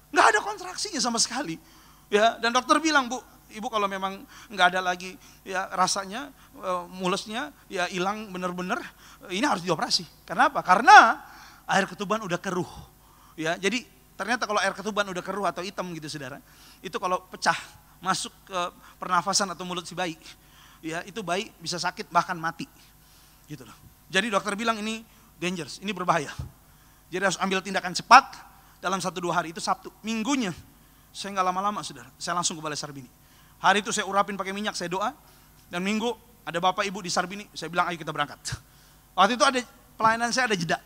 Nggak ada kontraksinya sama sekali. Ya, dan dokter bilang, Bu, Ibu kalau memang nggak ada lagi ya rasanya, mulesnya ya hilang benar-benar, ini harus dioperasi. Karena apa? Karena air ketuban udah keruh. Ya, jadi ternyata kalau air ketuban udah keruh atau hitam gitu saudara, itu kalau pecah masuk ke pernafasan atau mulut si bayi, ya itu bayi bisa sakit bahkan mati. Gitu loh. Jadi dokter bilang ini dangerous, ini berbahaya. Jadi harus ambil tindakan cepat. Dalam 1-2 hari, itu Sabtu. Minggunya, saya nggak lama-lama saudara, saya langsung ke Balai Sarbini. Hari itu saya urapin pakai minyak, saya doa. Dan Minggu, ada bapak ibu di Sarbini, saya bilang ayo kita berangkat. Waktu itu ada pelayanan saya ada jeda.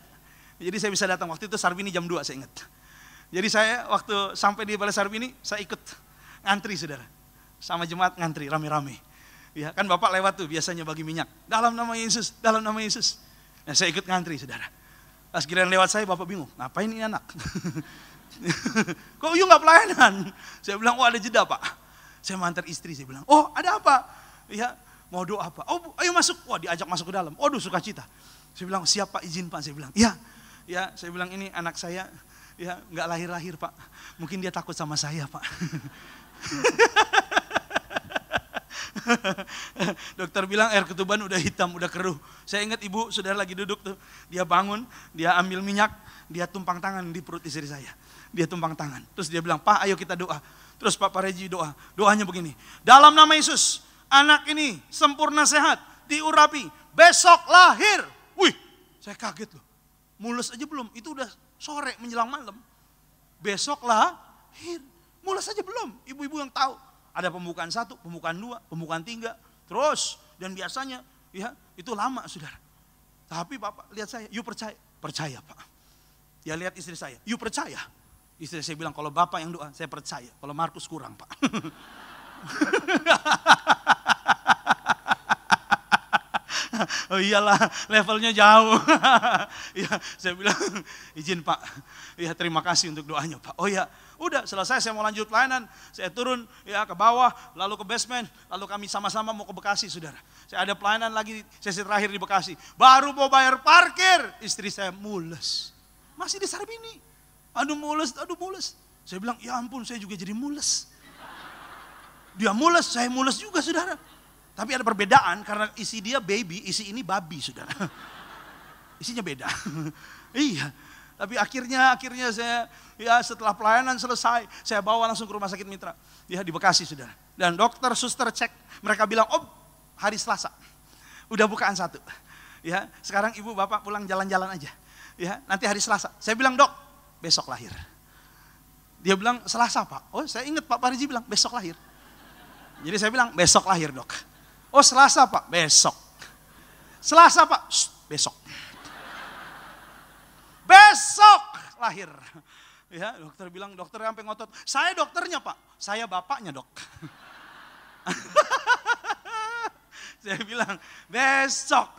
Jadi saya bisa datang, waktu itu Sarbini jam 2 saya ingat. Jadi saya waktu sampai di Balai Sarbini, saya ikut ngantri saudara. Sama jemaat ngantri, rame-rame. Ya, kan bapak lewat tuh biasanya bagi minyak. Dalam nama Yesus, dalam nama Yesus. Nah, saya ikut ngantri saudara. Pas giliran lewat saya, bapak bingung, ngapain ini anak? Kok you nggak pelayanan? Saya bilang, oh ada jeda pak. Saya mau antar istri, saya bilang, oh ada apa? Ya mau doa apa? Oh ayo masuk, wah diajak masuk ke dalam. Waduh sukacita. Saya bilang, siap pak, izin pak. Saya bilang, ya saya bilang ini anak saya ya nggak lahir-lahir pak. Mungkin dia takut sama saya pak. Dokter bilang air ketuban udah hitam, udah keruh. Saya ingat ibu saudara lagi duduk tuh, dia bangun, dia ambil minyak, dia tumpang tangan di perut istri saya. Dia tumpang tangan, terus dia bilang, Pak ayo kita doa. Terus Pak Pareji doa, doanya begini, dalam nama Yesus, anak ini sempurna sehat, diurapi, besok lahir. Wih, saya kaget loh, mules aja belum, itu udah sore menjelang malam. Besok lahir, mules aja belum, ibu-ibu yang tahu. Ada pembukaan 1, pembukaan 2, pembukaan 3, terus dan biasanya ya itu lama saudara. Tapi bapak lihat saya, you percaya? Percaya pak. Ya lihat istri saya, you percaya? Istri saya bilang kalau bapak yang doa, saya percaya. Kalau Markus kurang pak. Oh iyalah levelnya jauh. Ya saya bilang izin pak. Ya terima kasih untuk doanya pak. Oh ya udah selesai saya mau lanjut pelayanan. Saya turun ya ke bawah lalu ke basement. Lalu kami sama-sama mau ke Bekasi saudara. Saya ada pelayanan lagi sesi terakhir di Bekasi. Baru mau bayar parkir istri saya mules. Masih di Sarbini. Aduh mules. Saya bilang ya ampun saya juga jadi mules. Dia mules saya mules juga saudara. Tapi ada perbedaan karena isi dia baby, isi ini babi saudara. Isinya beda. Iya. Tapi akhirnya saya ya setelah pelayanan selesai, saya bawa langsung ke rumah sakit Mitra. Ya di Bekasi saudara. Dan dokter suster cek, mereka bilang, "Oh, hari Selasa. Udah bukaan 1." Ya, sekarang ibu bapak pulang jalan-jalan aja. Ya, nanti hari Selasa. Saya bilang, "Dok, besok lahir." Dia bilang, "Selasa, Pak." Oh, saya ingat Pak Pariji bilang, "Besok lahir." Jadi saya bilang, "Besok lahir, Dok." Oh Selasa pak, besok. Selasa pak, besok. Besok lahir. Ya dokter bilang, dokter sampai ngotot. Saya dokternya pak, saya bapaknya dok. Saya bilang besok.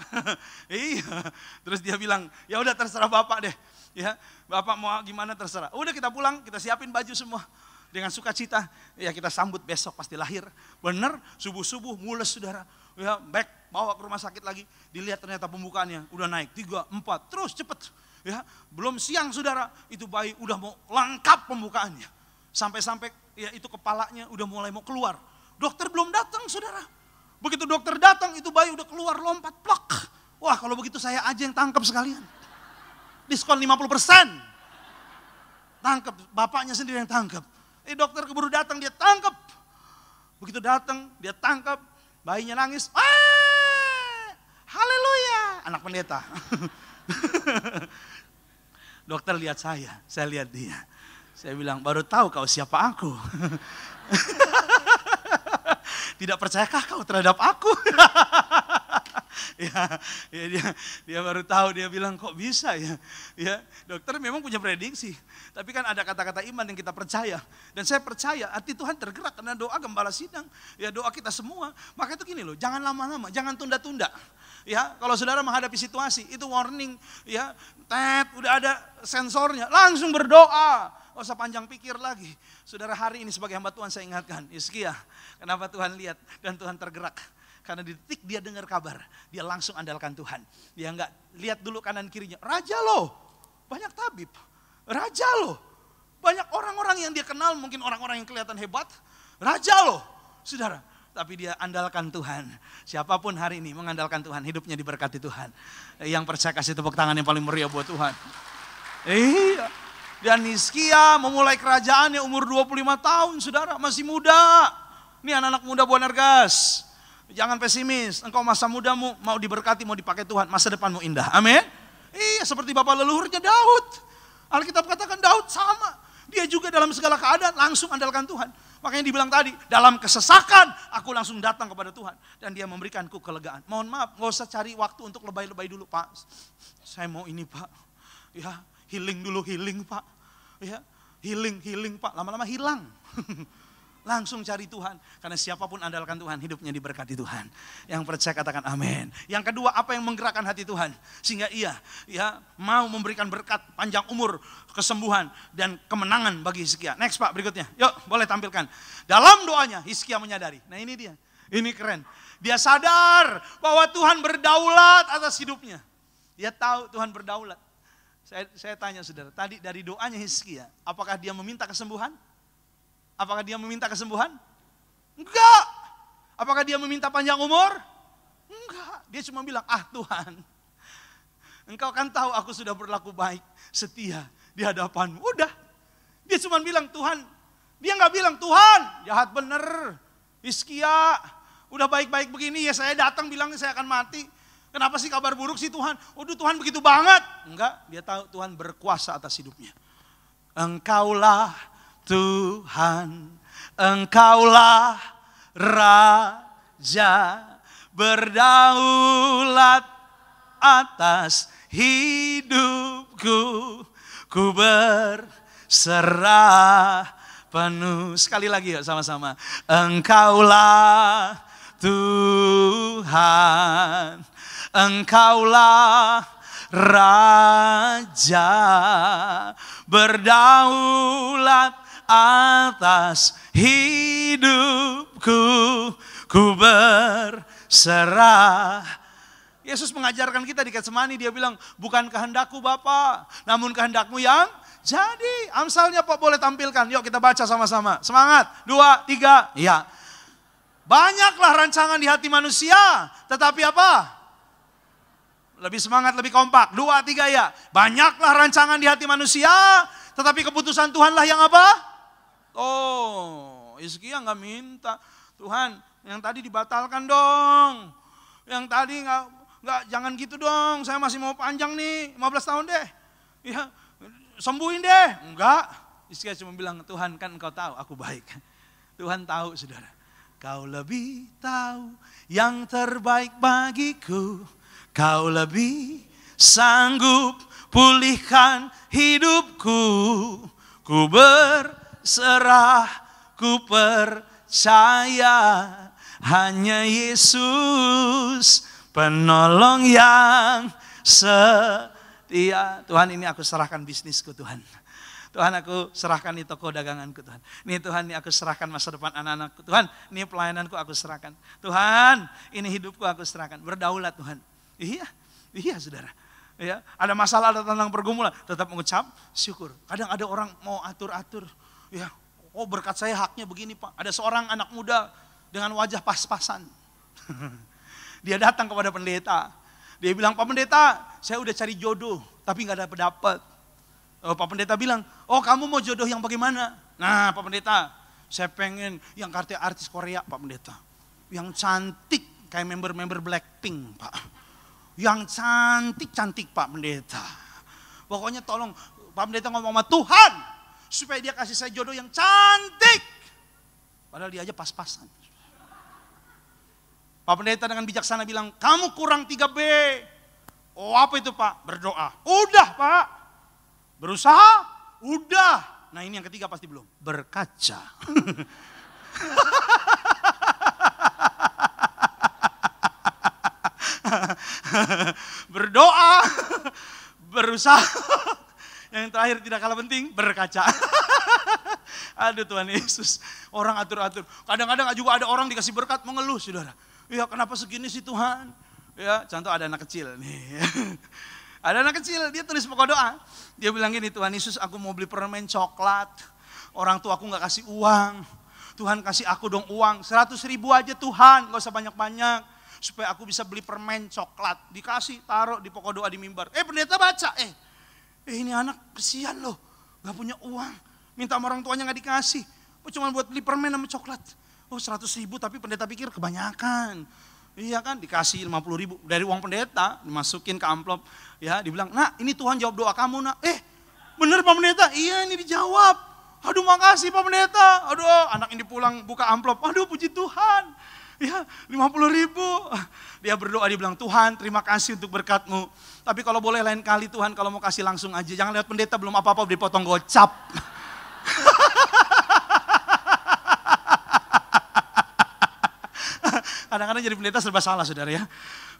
Iya. Terus dia bilang, ya udah terserah bapak deh. Ya bapak mau gimana terserah. Udah kita pulang, kita siapin baju semua. Dengan sukacita, ya kita sambut besok pasti lahir. Bener, subuh-subuh mules saudara. Ya back, bawa ke rumah sakit lagi. Dilihat ternyata pembukaannya udah naik 3, 4, terus cepet. Ya belum siang saudara, itu bayi udah mau lengkap pembukaannya. Sampai-sampai ya itu kepalanya udah mulai mau keluar. Dokter belum datang saudara. Begitu dokter datang, itu bayi udah keluar lompat plak. Wah kalau begitu saya aja yang tangkap sekalian. Diskon 50%. Tangkap, bapaknya sendiri yang tangkap. Dokter keburu datang, dia tangkap. Begitu datang, dia tangkap. Bayinya nangis. Haleluya. Anak pendeta. Dokter lihat saya lihat dia. Saya bilang, baru tahu kau siapa aku. Tidak percayakah kau terhadap aku? Dia baru tahu, dia bilang kok bisa ya. Ya, dokter memang punya prediksi. Tapi kan ada kata-kata iman yang kita percaya. Dan saya percaya hati Tuhan tergerak karena doa gembala sidang. Ya doa kita semua. Maka itu gini loh, jangan lama-lama, jangan tunda-tunda. Ya, kalau saudara menghadapi situasi, itu warning. Ya, udah ada sensornya, langsung berdoa. Gak usah panjang pikir lagi. Saudara, hari ini sebagai hamba Tuhan saya ingatkan, Hizkia, kenapa Tuhan lihat dan Tuhan tergerak? Karena di detik dia dengar kabar, dia langsung andalkan Tuhan. Dia nggak lihat dulu kanan kirinya. Raja loh, banyak tabib. Raja loh, banyak orang-orang yang dia kenal, mungkin orang-orang yang kelihatan hebat. Raja loh, saudara. Tapi dia andalkan Tuhan. Siapapun hari ini mengandalkan Tuhan, hidupnya diberkati Tuhan. Yang percaya kasih tepuk tangan yang paling meriah buat Tuhan. Iya. Dan Hizkia memulai kerajaannya umur 25 tahun, saudara, masih muda. Ini anak-anak muda Boanerges. Jangan pesimis, engkau masa mudamu mau diberkati, mau dipakai Tuhan, masa depanmu indah. Amin. Iya, seperti bapak leluhurnya Daud. Alkitab katakan Daud sama. Dia juga dalam segala keadaan langsung andalkan Tuhan. Makanya dibilang tadi, dalam kesesakan aku langsung datang kepada Tuhan. Dan dia memberikanku kelegaan. Mohon maaf, gak usah cari waktu untuk lebay-lebay dulu, Pak. Saya mau ini, Pak. Ya, healing dulu, healing, Pak. Ya, healing Pak, lama-lama hilang. Langsung cari Tuhan, karena siapapun andalkan Tuhan, hidupnya diberkati Tuhan. Yang percaya katakan amin. Yang kedua, apa yang menggerakkan hati Tuhan sehingga ia mau memberikan berkat, panjang umur, kesembuhan dan kemenangan bagi Hizkia. Next Pak, berikutnya. Yuk, boleh tampilkan. Dalam doanya Hizkia menyadari. Nah, ini dia. Ini keren. Dia sadar bahwa Tuhan berdaulat atas hidupnya. Dia tahu Tuhan berdaulat. Saya tanya saudara, tadi dari doanya Hizkia, apakah dia meminta kesembuhan? Apakah dia meminta kesembuhan? Enggak. Apakah dia meminta panjang umur? Enggak. Dia cuma bilang, Tuhan, engkau kan tahu aku sudah berlaku baik, setia di hadapanmu. Udah. Dia cuma bilang, Tuhan. Dia nggak bilang, Tuhan, jahat bener. Hizkia, udah baik-baik begini ya saya datang bilangnya saya akan mati. Kenapa sih kabar buruk sih Tuhan? Waduh Tuhan begitu banget. Enggak, dia tahu Tuhan berkuasa atas hidupnya. Engkaulah Tuhan, engkaulah Raja, berdaulat atas hidupku. Ku berserah penuh. Sekali lagi ya sama-sama. Engkaulah Tuhan, engkaulah Raja, berdaulat atas hidupku. Ku berserah. Yesus mengajarkan kita di Getsemani, dia bilang, bukan kehendakku Bapa, namun kehendakmu yang jadi. Amsalnya Pak boleh tampilkan, yuk kita baca sama-sama. Semangat, 2, 3, ya. Banyaklah rancangan di hati manusia, tetapi apa? Lebih semangat, lebih kompak. 2, 3 ya. Banyaklah rancangan di hati manusia, tetapi keputusan Tuhanlah yang apa? Oh, Hizkia nggak minta. Tuhan, yang tadi dibatalkan dong. Yang tadi nggak, jangan gitu dong. Saya masih mau panjang nih, 15 tahun deh. Ya, sembuhin deh. Enggak. Hizkia cuma bilang, Tuhan kan engkau tahu aku baik. Tuhan tahu saudara. Kau lebih tahu yang terbaik bagiku. Kau lebih sanggup pulihkan hidupku. Ku berserah, ku percaya hanya Yesus penolong yang setia. Tuhan, ini aku serahkan bisnisku Tuhan. Tuhan, aku serahkan di toko daganganku Tuhan. Ini Tuhan, ini aku serahkan masa depan anak-anakku. Tuhan, ini pelayananku aku serahkan. Tuhan, ini hidupku aku serahkan. Berdaulat Tuhan. Iya saudara. Ya, ada masalah, ada tentang pergumulan, tetap mengucap syukur. Kadang ada orang mau atur-atur. Ya, oh berkat saya haknya begini Pak. Ada seorang anak muda dengan wajah pas-pasan. Dia datang kepada pendeta. Dia bilang, Pak Pendeta, saya udah cari jodoh, tapi gak dapet. Oh, Pak Pendeta bilang, oh kamu mau jodoh yang bagaimana? Nah Pak Pendeta, saya pengen yang artis Korea Pak Pendeta. Yang cantik kayak member-member Blackpink Pak. Yang cantik-cantik Pak Pendeta. Pokoknya tolong Pak Pendeta ngomong sama Tuhan. supaya dia kasih saya jodoh yang cantik. Padahal dia aja pas-pasan. Pak Pendeta dengan bijaksana bilang, kamu kurang 3B. Oh apa itu Pak? Berdoa. Udah Pak. Berusaha? Udah. Nah ini yang ketiga pasti belum. Berkaca. Berdoa, berusaha, yang terakhir tidak kalah penting, berkaca. Aduh Tuhan Yesus, orang atur-atur. Kadang-kadang juga ada orang dikasih berkat mengeluh saudara. Ya kenapa segini sih Tuhan? Ya contoh ada anak kecil nih. Ada anak kecil, dia tulis pokok doa. Dia bilang gini, Tuhan Yesus aku mau beli permen coklat. Orang tua aku gak kasih uang. Tuhan kasih aku dong uang, 100.000 aja Tuhan, gak usah banyak-banyak. Supaya aku bisa beli permen coklat. Dikasih, taruh di pokok doa di mimbar. Pendeta baca, ini anak kesian loh. Gak punya uang. Minta sama orang tuanya gak dikasih. Cuma buat beli permen sama coklat. 100.000 tapi pendeta pikir kebanyakan. Iya kan, dikasih 50.000 dari uang pendeta. Dimasukin ke amplop. Ya, dibilang, nah ini Tuhan jawab doa kamu nak. Bener Pak Pendeta? Iya ini dijawab. Aduh makasih Pak Pendeta. Aduh anak ini pulang buka amplop. Aduh puji Tuhan. Ya 50.000. Dia berdoa, dia bilang Tuhan terima kasih untuk berkat-Mu. Tapi kalau boleh lain kali Tuhan kalau mau kasih langsung aja. Jangan lihat pendeta belum apa-apa dipotong gocap. Kadang-kadang jadi pendeta serba salah saudara ya.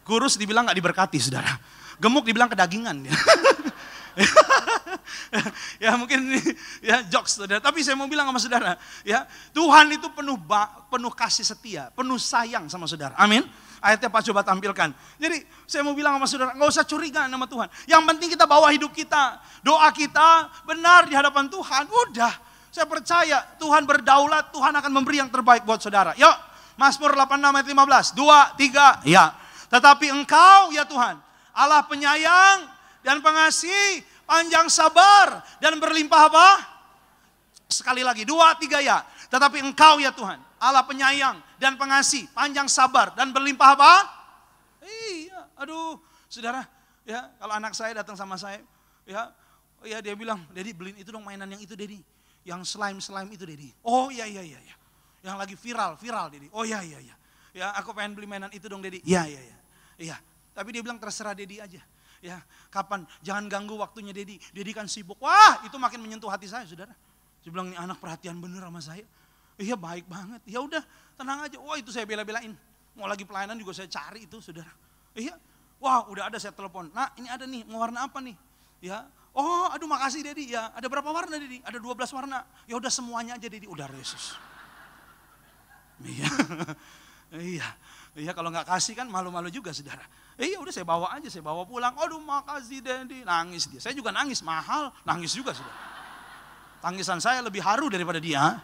Kurus dibilang gak diberkati saudara. Gemuk dibilang kedagingan. Ya mungkin ya jokes saudara, tapi saya mau bilang sama saudara, ya Tuhan itu penuh kasih setia, penuh sayang sama saudara. Amin. Ayatnya Pak coba tampilkan. Jadi saya mau bilang sama saudara, nggak usah curiga sama Tuhan. Yang penting kita bawa hidup kita, doa kita benar di hadapan Tuhan. Udah, saya percaya Tuhan berdaulat, Tuhan akan memberi yang terbaik buat saudara. Yuk, Mazmur 86 ayat 15, 2, 3, ya. Tetapi Engkau ya Tuhan, Allah penyayang dan pengasih, panjang sabar dan berlimpah apa? Sekali lagi, 2, 3 ya. Tetapi Engkau ya Tuhan, Allah penyayang dan pengasih, panjang sabar dan berlimpah apa? Iya, aduh, saudara, ya kalau anak saya datang sama saya, ya dia bilang, Dedi beliin itu dong mainan yang itu Dedi, yang slime itu Dedi. Oh iya, yang lagi viral Dedi. Oh iya, ya aku pengen beli mainan itu dong Dedi. Iya. Tapi dia bilang terserah Dedi aja. Ya, kapan? Jangan ganggu waktunya Dedi. Dedi kan sibuk. Wah, itu makin menyentuh hati saya, saudara. Saya bilang nih anak perhatian bener sama saya. Iya, baik banget. Ya udah, tenang aja. Wah, itu saya bela-belain. Mau lagi pelayanan juga saya cari itu, saudara. Iya. Wah, udah ada saya telepon. Nah, ini ada nih, mau warna apa nih? Ya. Oh, aduh makasih Dedi. Ya, ada berapa warna Dedi? Ada 12 warna. Ya udah semuanya aja Dedi. Udah Yesus. Iya. Iya, kalau nggak kasih kan malu-malu juga, saudara. Iya, udah saya bawa aja, saya bawa pulang. Aduh, makasih Dedi. Nangis dia. Saya juga nangis, mahal, nangis juga, saudara. Tangisan saya lebih haru daripada dia,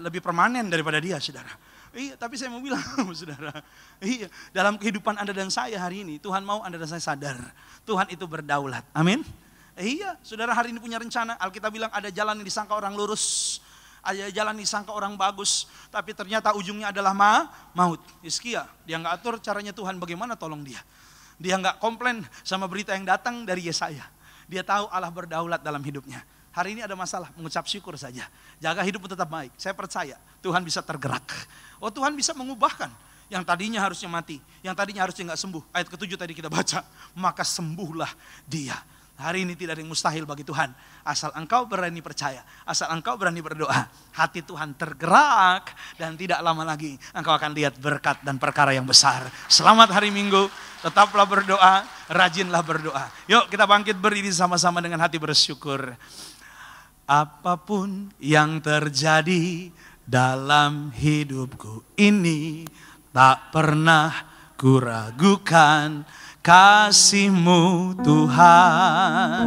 lebih permanen daripada dia, saudara. Iya, tapi saya mau bilang, saudara. Iya, dalam kehidupan Anda dan saya hari ini, Tuhan mau Anda dan saya sadar. Tuhan itu berdaulat. Amin. Iya, saudara hari ini punya rencana. Alkitab bilang ada jalan yang disangka orang lurus. Ada jalan disangka orang bagus, tapi ternyata ujungnya adalah maut. Hizkia, dia nggak atur caranya Tuhan bagaimana tolong dia. Dia nggak komplain sama berita yang datang dari Yesaya. Dia tahu Allah berdaulat dalam hidupnya. Hari ini ada masalah, mengucap syukur saja. Jaga hidupmu tetap baik. Saya percaya Tuhan bisa tergerak. Oh Tuhan bisa mengubahkan. Yang tadinya harusnya mati, yang tadinya harusnya nggak sembuh. Ayat ke-7 tadi kita baca, maka sembuhlah dia. Hari ini tidak ada yang mustahil bagi Tuhan. Asal engkau berani percaya, asal engkau berani berdoa. Hati Tuhan tergerak dan tidak lama lagi engkau akan lihat berkat dan perkara yang besar. Selamat hari Minggu, tetaplah berdoa, rajinlah berdoa. Yuk kita bangkit berdiri sama-sama dengan hati bersyukur. Apapun yang terjadi dalam hidupku ini, tak pernah kuragukan kasih-Mu Tuhan.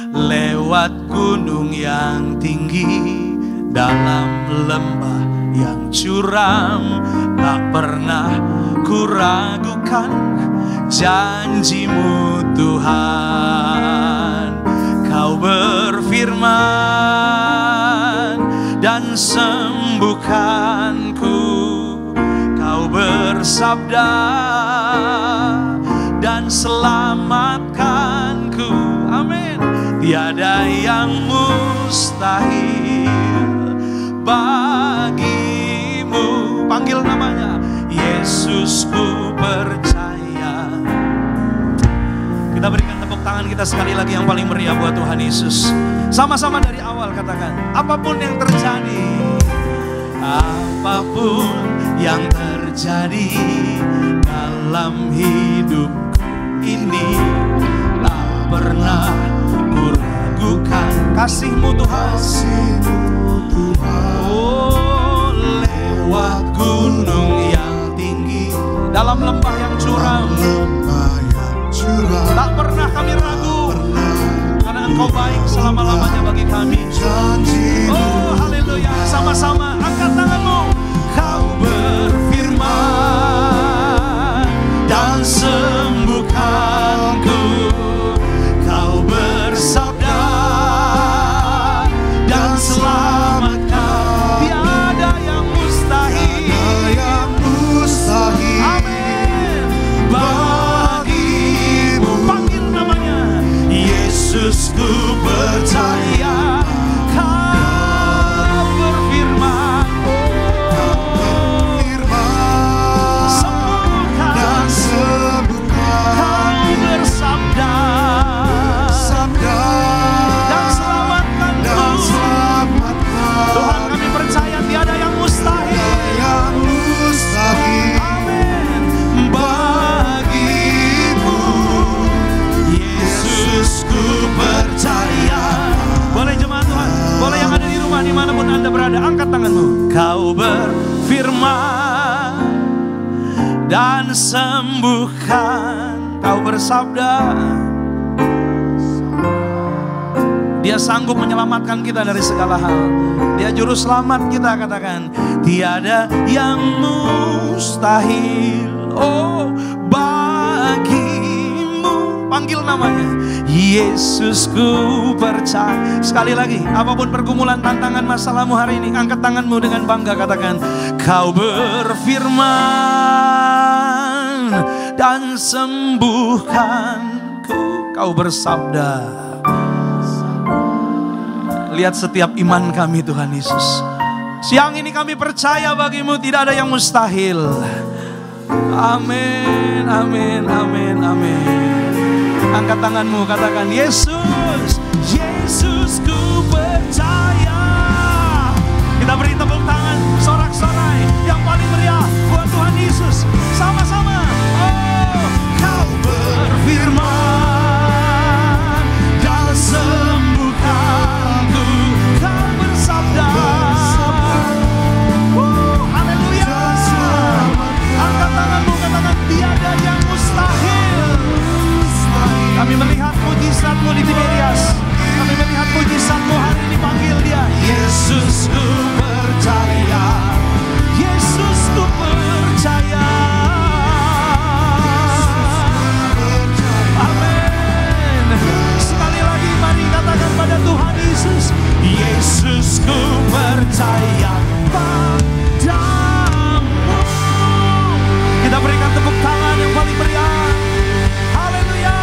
Lewat gunung yang tinggi, dalam lembah yang curam, tak pernah kuragukan janji-Mu Tuhan. Kau berfirman dan sembuhkanku, Kau bersabda dan selamatkanku. Amin. Tiada yang mustahil mustahil bagimu. Panggil namanya, Yesus ku percaya. Kita berikan tepuk tangan kita sekali lagi yang paling meriah buat Tuhan Yesus. Sama-sama dari awal katakan, apapun yang terjadi, apapun yang terjadi dalam hidupku ini, tak pernah kuragukan kasih-Mu Tuhan. Oh, lewat gunung yang tinggi, dalam lembah yang curam, tak pernah kami ragu, karena Engkau baik selama-lamanya bagi kami. Oh haleluya, sama-sama angkat tanganmu. Kau berfirman dan sembuhkanku, Kau bersabda dan selamatkan. Tiada yang mustahil, amin, bagimu. Panggil namanya, Yesus ku percaya. Kau berfirman, sembuhkan dan sembuhkan. Kau bersabda dan selamatkanku. Tuhan, kami percaya tiada yang mustahil, amin, bagimu. Yesus ku percaya. Boleh jemaat Tuhan, boleh yang ada di rumah dimanapun Anda berada, angkat tanganmu. Kau berfirman dan sembuhkan, Kau bersabda. Dia sanggup menyelamatkan kita dari segala hal. Dia juru selamat kita, katakan. Tiada yang mustahil, oh bagimu. Panggil namanya, Yesus ku percaya. Sekali lagi, apapun pergumulan, tantangan, masalahmu hari ini, angkat tanganmu dengan bangga, katakan. Kau berfirman dan sembuhkanku, Kau bersabda. Lihat setiap iman kami Tuhan Yesus. Siang ini kami percaya bagimu tidak ada yang mustahil. Amin, amin, amin, amin. Angkat tanganmu, katakan, Yesus, Yesus ku percaya. Kita beri tepuk tangan, sorak-sorai yang paling meriah buat Tuhan Yesus. Sama-sama. Oh, Kau berfirman dan sembuhkanku, Kau bersabda. Haleluya. Angkat tanganmu, katakan, tiada yang mustahil. Kami melihat mujizat-Mu di Tiberias. Kami melihat mujizat-Mu hari ini, panggil dia. Yesus ku percaya. Yesus ku percaya. Amin. Sekali lagi mari katakan pada Tuhan Yesus. Yesus ku percaya padamu. Kita berikan tepuk tangan yang paling meriah. Haleluya.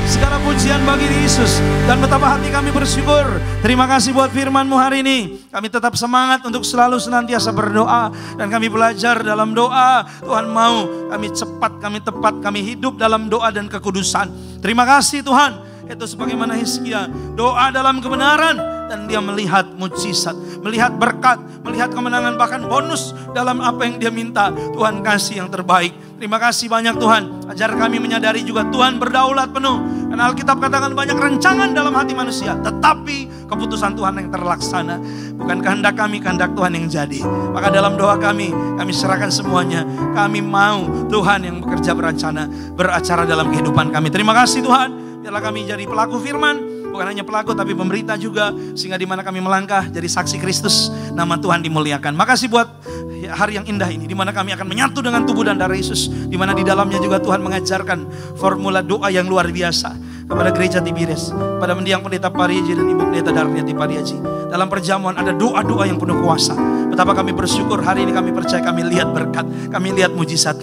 Segala pujian bagi Yesus. Dan betapa hati kami bersyukur. Terima kasih buat firman-Mu hari ini. Kami tetap semangat untuk selalu senantiasa berdoa. Dan kami belajar dalam doa. Tuhan mau kami cepat, kami tepat, kami hidup dalam doa dan kekudusan. Terima kasih Tuhan. Itu sebagaimana Hizkia, doa dalam kebenaran. Dan dia melihat mujizat, melihat berkat, melihat kemenangan, bahkan bonus dalam apa yang dia minta. Tuhan kasih yang terbaik. Terima kasih banyak Tuhan. Ajar kami menyadari juga Tuhan berdaulat penuh. Karena Alkitab katakan banyak rencangan dalam hati manusia, tetapi keputusan Tuhan yang terlaksana. Bukan kehendak kami, kehendak Tuhan yang jadi. Maka dalam doa kami serahkan semuanya. Kami mau Tuhan yang bekerja beracara dalam kehidupan kami. Terima kasih Tuhan. Biarlah kami jadi pelaku firman. Bukan hanya pelaku tapi pemberita juga. Sehingga di mana kami melangkah jadi saksi Kristus, nama Tuhan dimuliakan. Makasih buat hari yang indah ini, di mana kami akan menyatu dengan tubuh dan darah Yesus. Di mana di dalamnya juga Tuhan mengajarkan formula doa yang luar biasa kepada gereja Tiberias, pada mendiang pendeta Pariaji dan Ibu Pendeta Darniati Pariaji. Dalam perjamuan ada doa-doa yang penuh kuasa. Betapa kami bersyukur hari ini, kami percaya kami lihat berkat, kami lihat mujizat.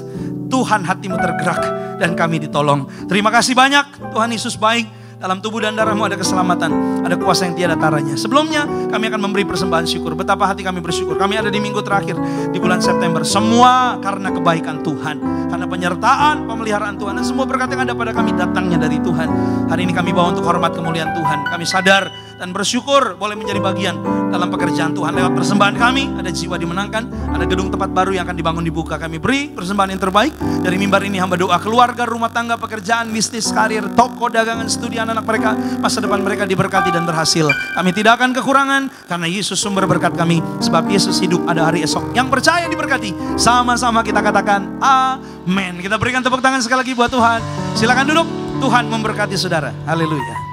Tuhan, hatimu tergerak dan kami ditolong. Terima kasih banyak, Tuhan Yesus baik. Dalam tubuh dan darahmu ada keselamatan, ada kuasa yang tiada taranya. Sebelumnya kami akan memberi persembahan syukur. Betapa hati kami bersyukur. Kami ada di minggu terakhir di bulan September. Semua karena kebaikan Tuhan, karena penyertaan, pemeliharaan Tuhan, dan semua berkat yang ada pada kami datangnya dari Tuhan. Hari ini kami bawa untuk hormat kemuliaan Tuhan. Kami sadar dan bersyukur boleh menjadi bagian dalam pekerjaan Tuhan. Lewat persembahan kami ada jiwa dimenangkan, ada gedung tempat baru yang akan dibangun dibuka. Kami beri persembahan yang terbaik. Dari mimbar ini hamba doa keluarga, rumah tangga, pekerjaan, bisnis, karir, toko, dagangan, studi anak-anak mereka, masa depan mereka diberkati dan berhasil. Kami tidak akan kekurangan karena Yesus sumber berkat kami. Sebab Yesus hidup, ada hari esok. Yang percaya diberkati. Sama-sama kita katakan amin. Kita berikan tepuk tangan sekali lagi buat Tuhan. Silakan duduk. Tuhan memberkati saudara. Haleluya.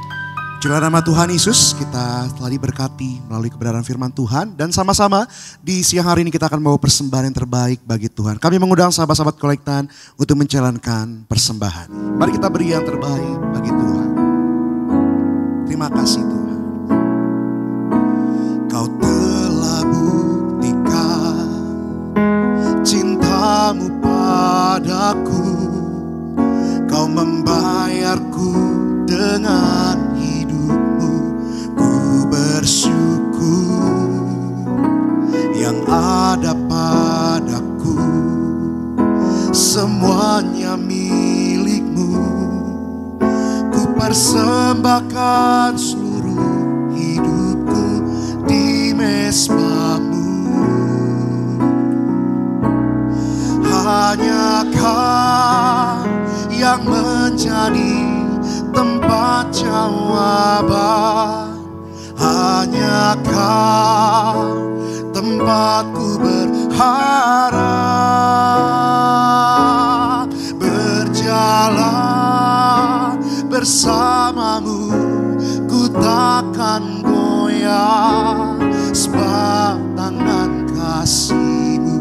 Dalam nama Tuhan Yesus, kita telah diberkati melalui kebenaran firman Tuhan. Dan sama-sama di siang hari ini kita akan membawa persembahan yang terbaik bagi Tuhan. Kami mengundang sahabat-sahabat kolektan untuk menjalankan persembahan. Mari kita beri yang terbaik bagi Tuhan. Terima kasih Tuhan. Kau telah buktikan cintamu padaku. Kau membayarku dengan hidupmu. Ku bersyukur yang ada padaku. Semuanya milikmu. Ku persembahkan seluruh hidupku di mezbamu. Hanya Kau yang menjadi tempat jawaban. Hanya Kau tempatku berharap. Berjalan bersamamu ku takkan goyah. Sebab tangan kasih-Mu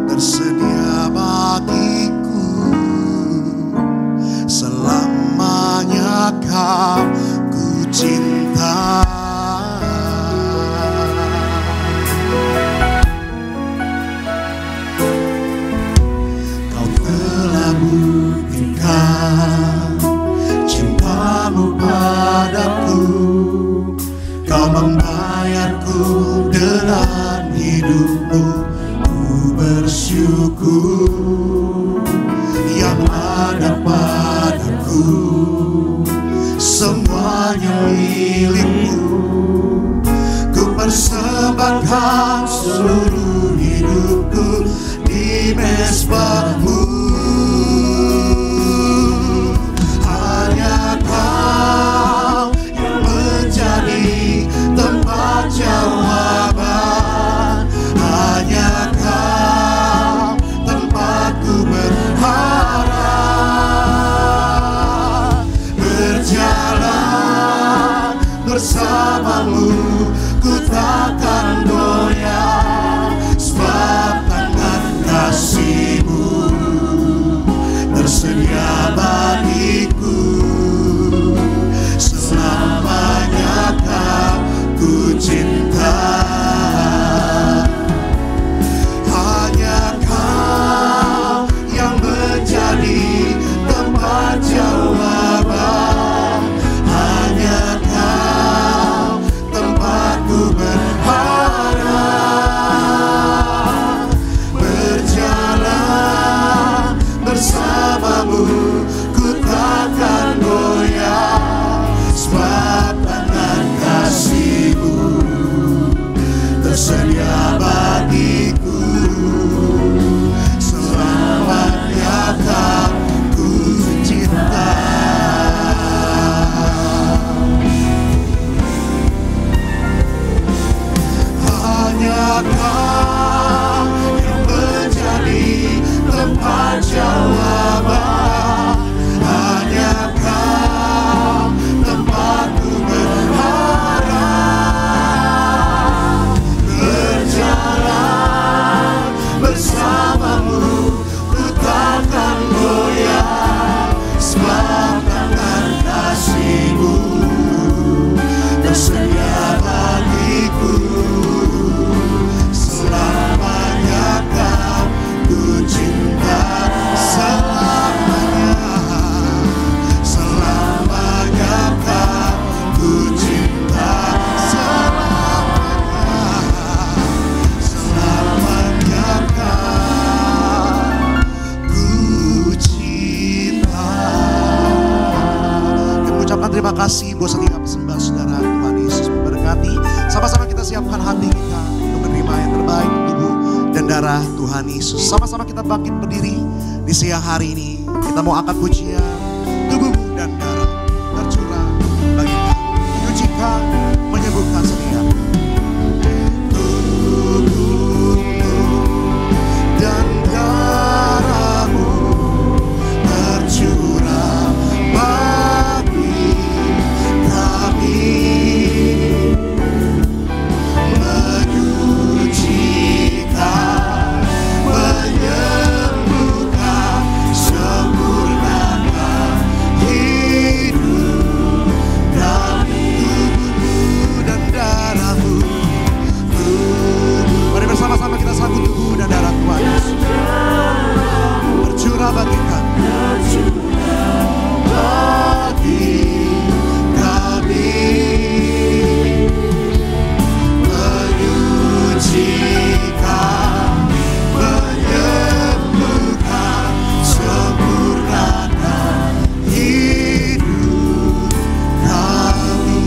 tersedia bagiku. Selamanya Kau ku cinta. Kau telah buktikan cintamu padaku. Kau membayarku dengan hidupmu. Ku bersyukur yang ada padaku. Semuanya milikmu. Ku persembahkan seluruh hidupku di mezbamu. Hanya Kau yang menjadi tempat jawaban. Hanya Kau tempatku berharap. Berjalan bersamamu ku takkan goyah. Sebab tangan kasih-Mu tersedia bagiku. Selamanya Kau ku cinta. Hanya Kau yang menjadi tempat jawaban. Hanya Kau tempatku berharap. Berjalan bersamamu ku takkan goyah. Sebab tangan kasih-Mu tersedia bagiku. Selamanya Kau ku cinta. Hanya Kau yang menjadi tempat jawaban. Hanya Kau tempatku berharap. Berjalan bersamamu ku takkan goyah. Sebab tangan kasih-Mu tersedia bagiku. kasih buat setiap sembah saudara. Tuhan Yesus memberkati. Sama-sama kita siapkan hati kita untuk menerima yang terbaik tubuh dan darah Tuhan Yesus. Sama-sama kita bangkit berdiri di siang hari ini. Kita mau angkat pujian, tubuhmu dan darah tercurah bagi kami, menyucikan, menyembuhkan setiap tubuhmu dan darahmu tercurah bagi kami, menyucikan, menyembuhkan, sempurnakan hidup dan tubuhmu dan darahmu. Mari bersama-sama kita sambut tubuh dan darah Tuhan Yesus tercurah bagi kami, menyucikan, menyembuhkan, sempurnakan hidup kami.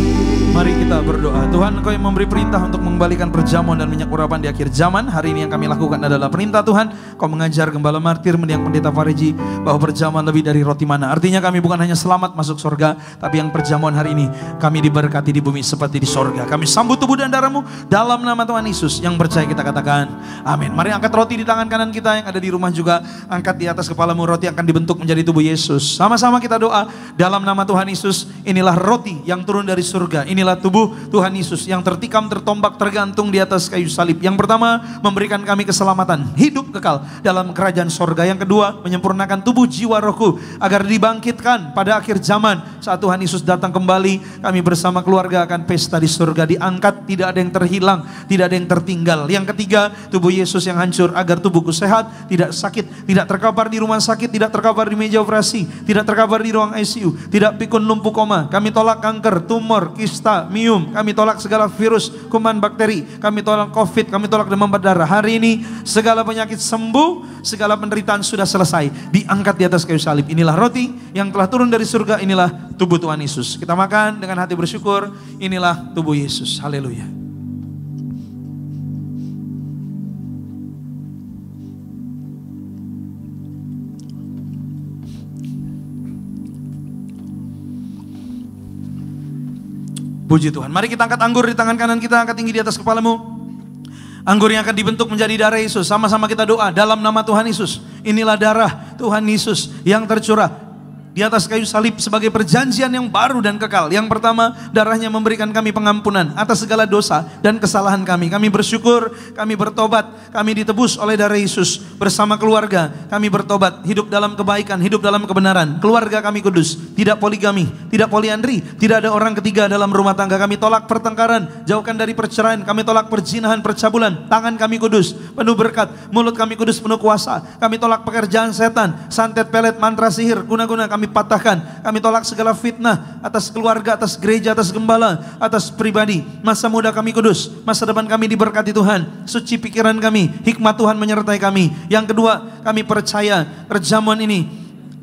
Mari kita berdoa. Tuhan, Engkau yang memberi perintah untuk mengembalikan perjamuan dan minyak urapan di akhir zaman. Hari ini yang kami lakukan adalah perintah Tuhan. Kau mengajar Gembala Martir, mendiang Pendeta Fariji, bahwa perjamuan lebih dari roti mana. Artinya kami bukan hanya selamat masuk surga, tapi yang perjamuan hari ini kami diberkati di bumi seperti di surga. Kami sambut tubuh dan darah-Mu dalam nama Tuhan Yesus. Yang percaya kita katakan amin. Mari angkat roti di tangan kanan kita, yang ada di rumah juga angkat di atas kepalamu. Roti akan dibentuk menjadi tubuh Yesus. Sama-sama kita doa dalam nama Tuhan Yesus. Inilah roti yang turun dari surga. Inilah tubuh Tuhan Yesus yang tertikam, tertombak, tergantung di atas kayu salib. Yang pertama, memberikan kami keselamatan, hidup kekal dalam kerajaan sorga. Yang kedua, menyempurnakan tubuh, jiwa, rohku agar dibangkitkan pada akhir zaman saat Tuhan Yesus datang kembali. Kami bersama keluarga akan pesta di surga, diangkat, tidak ada yang terhilang, tidak ada yang tertinggal. Yang ketiga, tubuh Yesus yang hancur agar tubuhku sehat, tidak sakit, tidak terkapar di rumah sakit, tidak terkapar di meja operasi, tidak terkapar di ruang ICU, tidak pikun lumpuh koma. Kami tolak kanker, tumor, kista, miom. Kami tolak segala virus, kuman, bakteri. Kami tolak COVID, kami tolak demam berdarah. Hari ini segala penyakit sembuh, segala penderitaan sudah selesai, diangkat di atas kayu salib. Inilah roti yang telah turun dari surga, inilah tubuh Tuhan Yesus. Kita makan dengan hati bersyukur. Inilah tubuh Yesus. Haleluya. Puji Tuhan. Mari kita angkat anggur di tangan kanan kita, angkat tinggi di atas kepalamu. Anggur yang akan dibentuk menjadi darah Yesus. Sama-sama kita doa dalam nama Tuhan Yesus. Inilah darah Tuhan Yesus yang tercurah di atas kayu salib sebagai perjanjian yang baru dan kekal. Yang pertama, darahnya memberikan kami pengampunan atas segala dosa dan kesalahan kami. Kami bersyukur, kami bertobat, kami ditebus oleh darah Yesus. Bersama keluarga kami bertobat, hidup dalam kebaikan, hidup dalam kebenaran. Keluarga kami kudus, tidak poligami, tidak poliandri, tidak ada orang ketiga dalam rumah tangga. Kami tolak pertengkaran, jauhkan dari perceraian. Kami tolak perzinahan, percabulan. Tangan kami kudus, penuh berkat. Mulut kami kudus, penuh kuasa. Kami tolak pekerjaan setan, santet, pelet, mantra, sihir, guna-guna. Kami patahkan. Kami tolak segala fitnah atas keluarga, atas gereja, atas gembala, atas pribadi. Masa muda kami kudus, masa depan kami diberkati Tuhan. Suci pikiran kami, hikmat Tuhan menyertai kami. Yang kedua, kami percaya perjamuan ini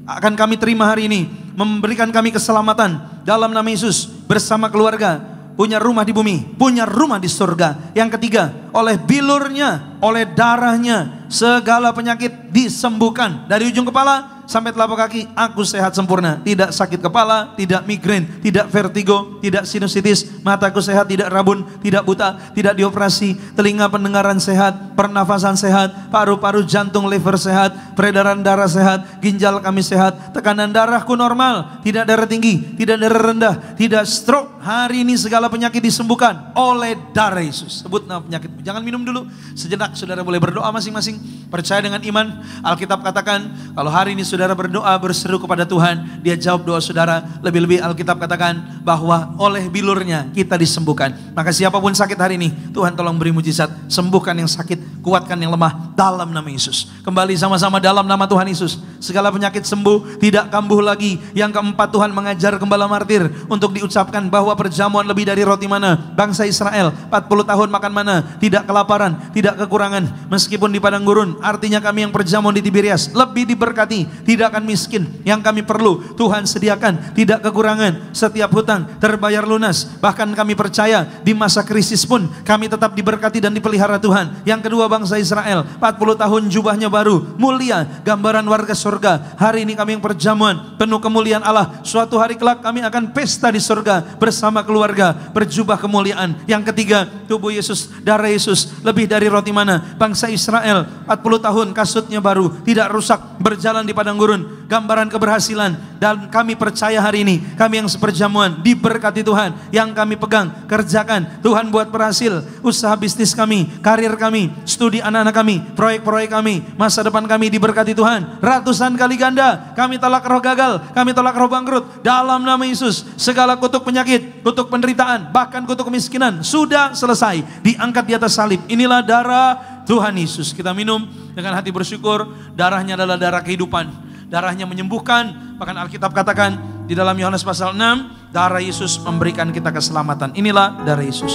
akan kami terima hari ini, memberikan kami keselamatan dalam nama Yesus. Bersama keluarga punya rumah di bumi, punya rumah di surga. Yang ketiga, oleh bilurnya, oleh darahnya, segala penyakit disembuhkan. Dari ujung kepala sampai telapak kaki, aku sehat sempurna. Tidak sakit kepala, tidak migrain, tidak vertigo, tidak sinusitis. Mataku sehat, tidak rabun, tidak buta, tidak dioperasi. Telinga pendengaran sehat, pernafasan sehat, paru-paru, jantung, liver sehat, peredaran darah sehat, ginjal kami sehat, tekanan darahku normal, tidak darah tinggi, tidak darah rendah, tidak stroke. Hari ini segala penyakit disembuhkan oleh darah Yesus. Sebut nama penyakitmu. Jangan minum dulu. Sejenak saudara boleh berdoa masing-masing. Percaya dengan iman. Alkitab katakan kalau hari ini saudara berdoa, berseru kepada Tuhan, Dia jawab doa saudara. Lebih-lebih Alkitab katakan bahwa oleh bilurnya kita disembuhkan. Maka siapapun sakit hari ini, Tuhan tolong beri mujizat. Sembuhkan yang sakit, kuatkan yang lemah dalam nama Yesus. Kembali sama-sama dalam nama Tuhan Yesus. Segala penyakit sembuh, tidak kambuh lagi. Yang keempat, Tuhan mengajar gembala martir untuk diucapkan bahwa perjamuan lebih dari roti mana. Bangsa Israel 40 tahun makan mana, tidak kelaparan, tidak kekurangan. Meskipun di padang gurun, artinya kami yang perjamuan di Tiberias lebih diberkati, tidak akan miskin. Yang kami perlu Tuhan sediakan, tidak kekurangan. Setiap hutang terbayar lunas. Bahkan kami percaya di masa krisis pun kami tetap diberkati dan dipelihara Tuhan. Yang kedua, bangsa Israel 40 tahun jubahnya baru, mulia, gambaran warga surga. Hari ini kami yang perjamuan penuh kemuliaan Allah. Suatu hari kelak kami akan pesta di surga bersama keluarga berjubah kemuliaan. Yang ketiga, tubuh Yesus, darah Yesus lebih dari roti mana. Bangsa Israel 40 tahun kasutnya baru, tidak rusak, berjalan di padang gurun, gambaran keberhasilan. Dan kami percaya hari ini kami yang seperjamuan diberkati Tuhan. Yang kami pegang, kerjakan, Tuhan buat berhasil. Usaha bisnis kami, karir kami, studi anak-anak kami, proyek-proyek kami, masa depan kami diberkati Tuhan. Ratusan kali ganda. Kami tolak roh gagal, kami tolak roh bangkrut dalam nama Yesus. Segala kutuk penyakit, kutuk penderitaan, bahkan kutuk kemiskinan sudah selesai, diangkat di atas salib. Inilah darah Tuhan Yesus. Kita minum dengan hati bersyukur. Darahnya adalah darah kehidupan, darahnya menyembuhkan. Bahkan Alkitab katakan di dalam Yohanes pasal 6, darah Yesus memberikan kita keselamatan. Inilah darah Yesus.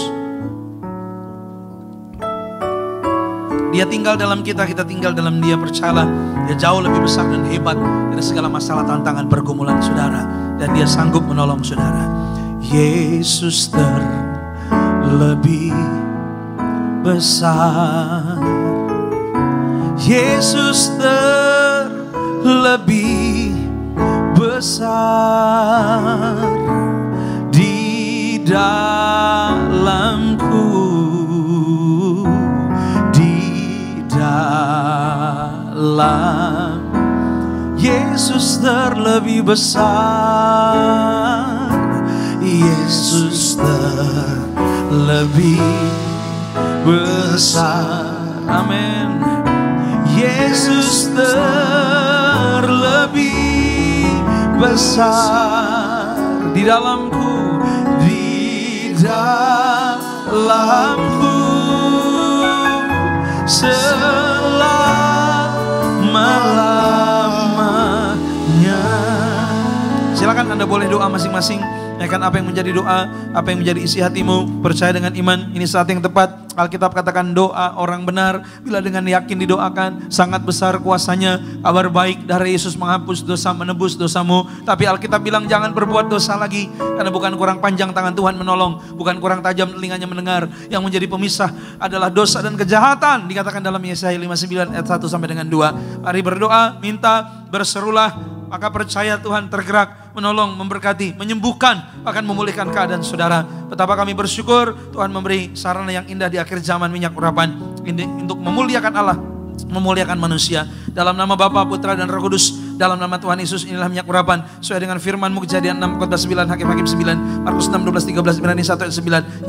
Dia tinggal dalam kita, kita tinggal dalam dia. Percayalah, dia jauh lebih besar dan hebat dari segala masalah, tantangan, pergumulan saudara. Dan dia sanggup menolong saudara. Yesus terlebih besar, Yesus terlebih besar di dalamku, dalam Yesus terlebih besar, Yesus terlebih besar. Amin. Yesus terlebih besar di dalamku, di dalamku selama-lamanya. Silakan Anda boleh doa masing-masing. Kan apa yang menjadi doa, apa yang menjadi isi hatimu, percaya dengan iman. Ini saat yang tepat. Alkitab katakan doa orang benar bila dengan yakin didoakan, sangat besar kuasanya. Kabar baik, darah Yesus menghapus dosa, menebus dosamu. Tapi Alkitab bilang jangan berbuat dosa lagi, karena bukan kurang panjang tangan Tuhan menolong, bukan kurang tajam telinganya mendengar. Yang menjadi pemisah adalah dosa dan kejahatan, dikatakan dalam Yesaya 59 ayat 1 sampai dengan 2. Mari berdoa, minta, berserulah. Maka percaya Tuhan tergerak, menolong, memberkati, menyembuhkan, akan memulihkan keadaan saudara. Betapa kami bersyukur Tuhan memberi sarana yang indah di akhir zaman, minyak urapan ini untuk memuliakan Allah, memuliakan manusia. Dalam nama Bapa, Putra dan Roh Kudus, dalam nama Tuhan Yesus, inilah minyak urapan sesuai dengan firman-Mu. Kejadian 6 khotbah 9, Hakim-Hakim 9, Markus 6 12 13, Ibrani 1 ayat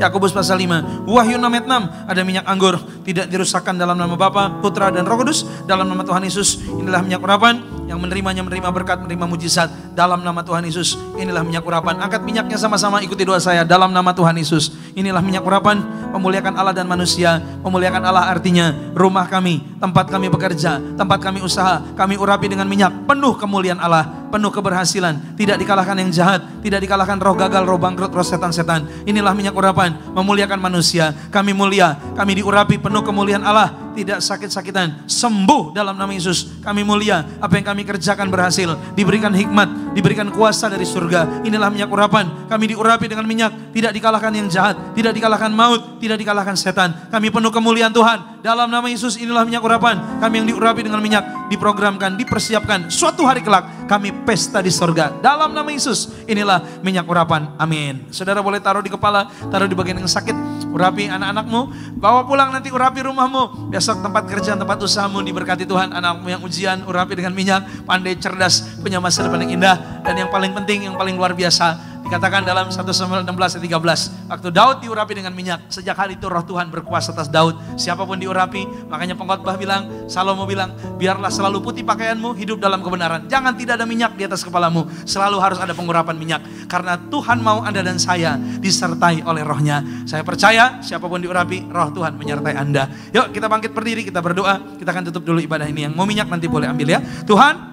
9, Yakobus pasal 5, Wahyu 6 ayat 6. Ada minyak anggur tidak dirusakkan dalam nama Bapa, Putra dan Roh Kudus, dalam nama Tuhan Yesus. Inilah minyak urapan yang menerimanya, menerima berkat, menerima mujizat dalam nama Tuhan Yesus. Inilah minyak urapan. Angkat minyaknya sama-sama, ikuti doa saya dalam nama Tuhan Yesus. Inilah minyak urapan, memuliakan Allah dan manusia. Memuliakan Allah artinya rumah kami, tempat kami bekerja, tempat kami usaha, kami urapi dengan minyak, penuh kemuliaan Allah, penuh keberhasilan, tidak dikalahkan yang jahat, tidak dikalahkan roh gagal, roh bangkrut, roh setan-setan. Inilah minyak urapan, memuliakan manusia. Kami mulia, kami diurapi penuh kemuliaan Allah, tidak sakit-sakitan, sembuh dalam nama Yesus. Kami mulia, apa yang kami kerjakan berhasil, diberikan hikmat, diberikan kuasa dari surga. Inilah minyak urapan, kami diurapi dengan minyak, tidak dikalahkan yang jahat, tidak dikalahkan maut, tidak dikalahkan setan. Kami penuh kemuliaan Tuhan dalam nama Yesus. Inilah minyak urapan, kami yang diurapi dengan minyak, diprogramkan, dipersiapkan. Suatu hari kelak kami pesta di surga dalam nama Yesus. Inilah minyak urapan. Amin. Saudara boleh taruh di kepala, taruh di bagian yang sakit, urapi anak-anakmu, bawa pulang nanti urapi rumahmu. Besok tempat kerja, tempat usahamu diberkati Tuhan. Anakmu yang ujian, urapi dengan minyak, pandai, cerdas, punya masa depan yang indah. Dan yang paling penting, yang paling luar biasa, Dikatakan dalam 1 Samuel 16 ayat 13, waktu Daud diurapi dengan minyak, sejak hari itu roh Tuhan berkuasa atas Daud. Siapapun diurapi, makanya pengkhotbah bilang, Salomo bilang, biarlah selalu putih pakaianmu, hidup dalam kebenaran. Jangan tidak ada minyak di atas kepalamu, selalu harus ada pengurapan minyak. Karena Tuhan mau Anda dan saya disertai oleh rohnya. Saya percaya siapapun diurapi, roh Tuhan menyertai Anda. Yuk kita bangkit berdiri, kita berdoa. Kita akan tutup dulu ibadah ini. Yang mau minyak nanti boleh ambil ya. Tuhan,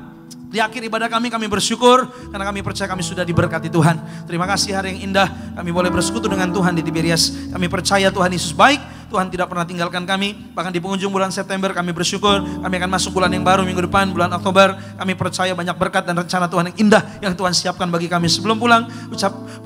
di akhir ibadah kami bersyukur karena kami percaya kami sudah diberkati Tuhan. Terima kasih hari yang indah, kami boleh bersekutu dengan Tuhan di Tiberias. Kami percaya Tuhan Yesus baik, Tuhan tidak pernah tinggalkan kami. Bahkan di penghujung bulan September kami bersyukur, kami akan masuk bulan yang baru minggu depan, bulan Oktober. Kami percaya banyak berkat dan rencana Tuhan yang indah yang Tuhan siapkan bagi kami. Sebelum pulang,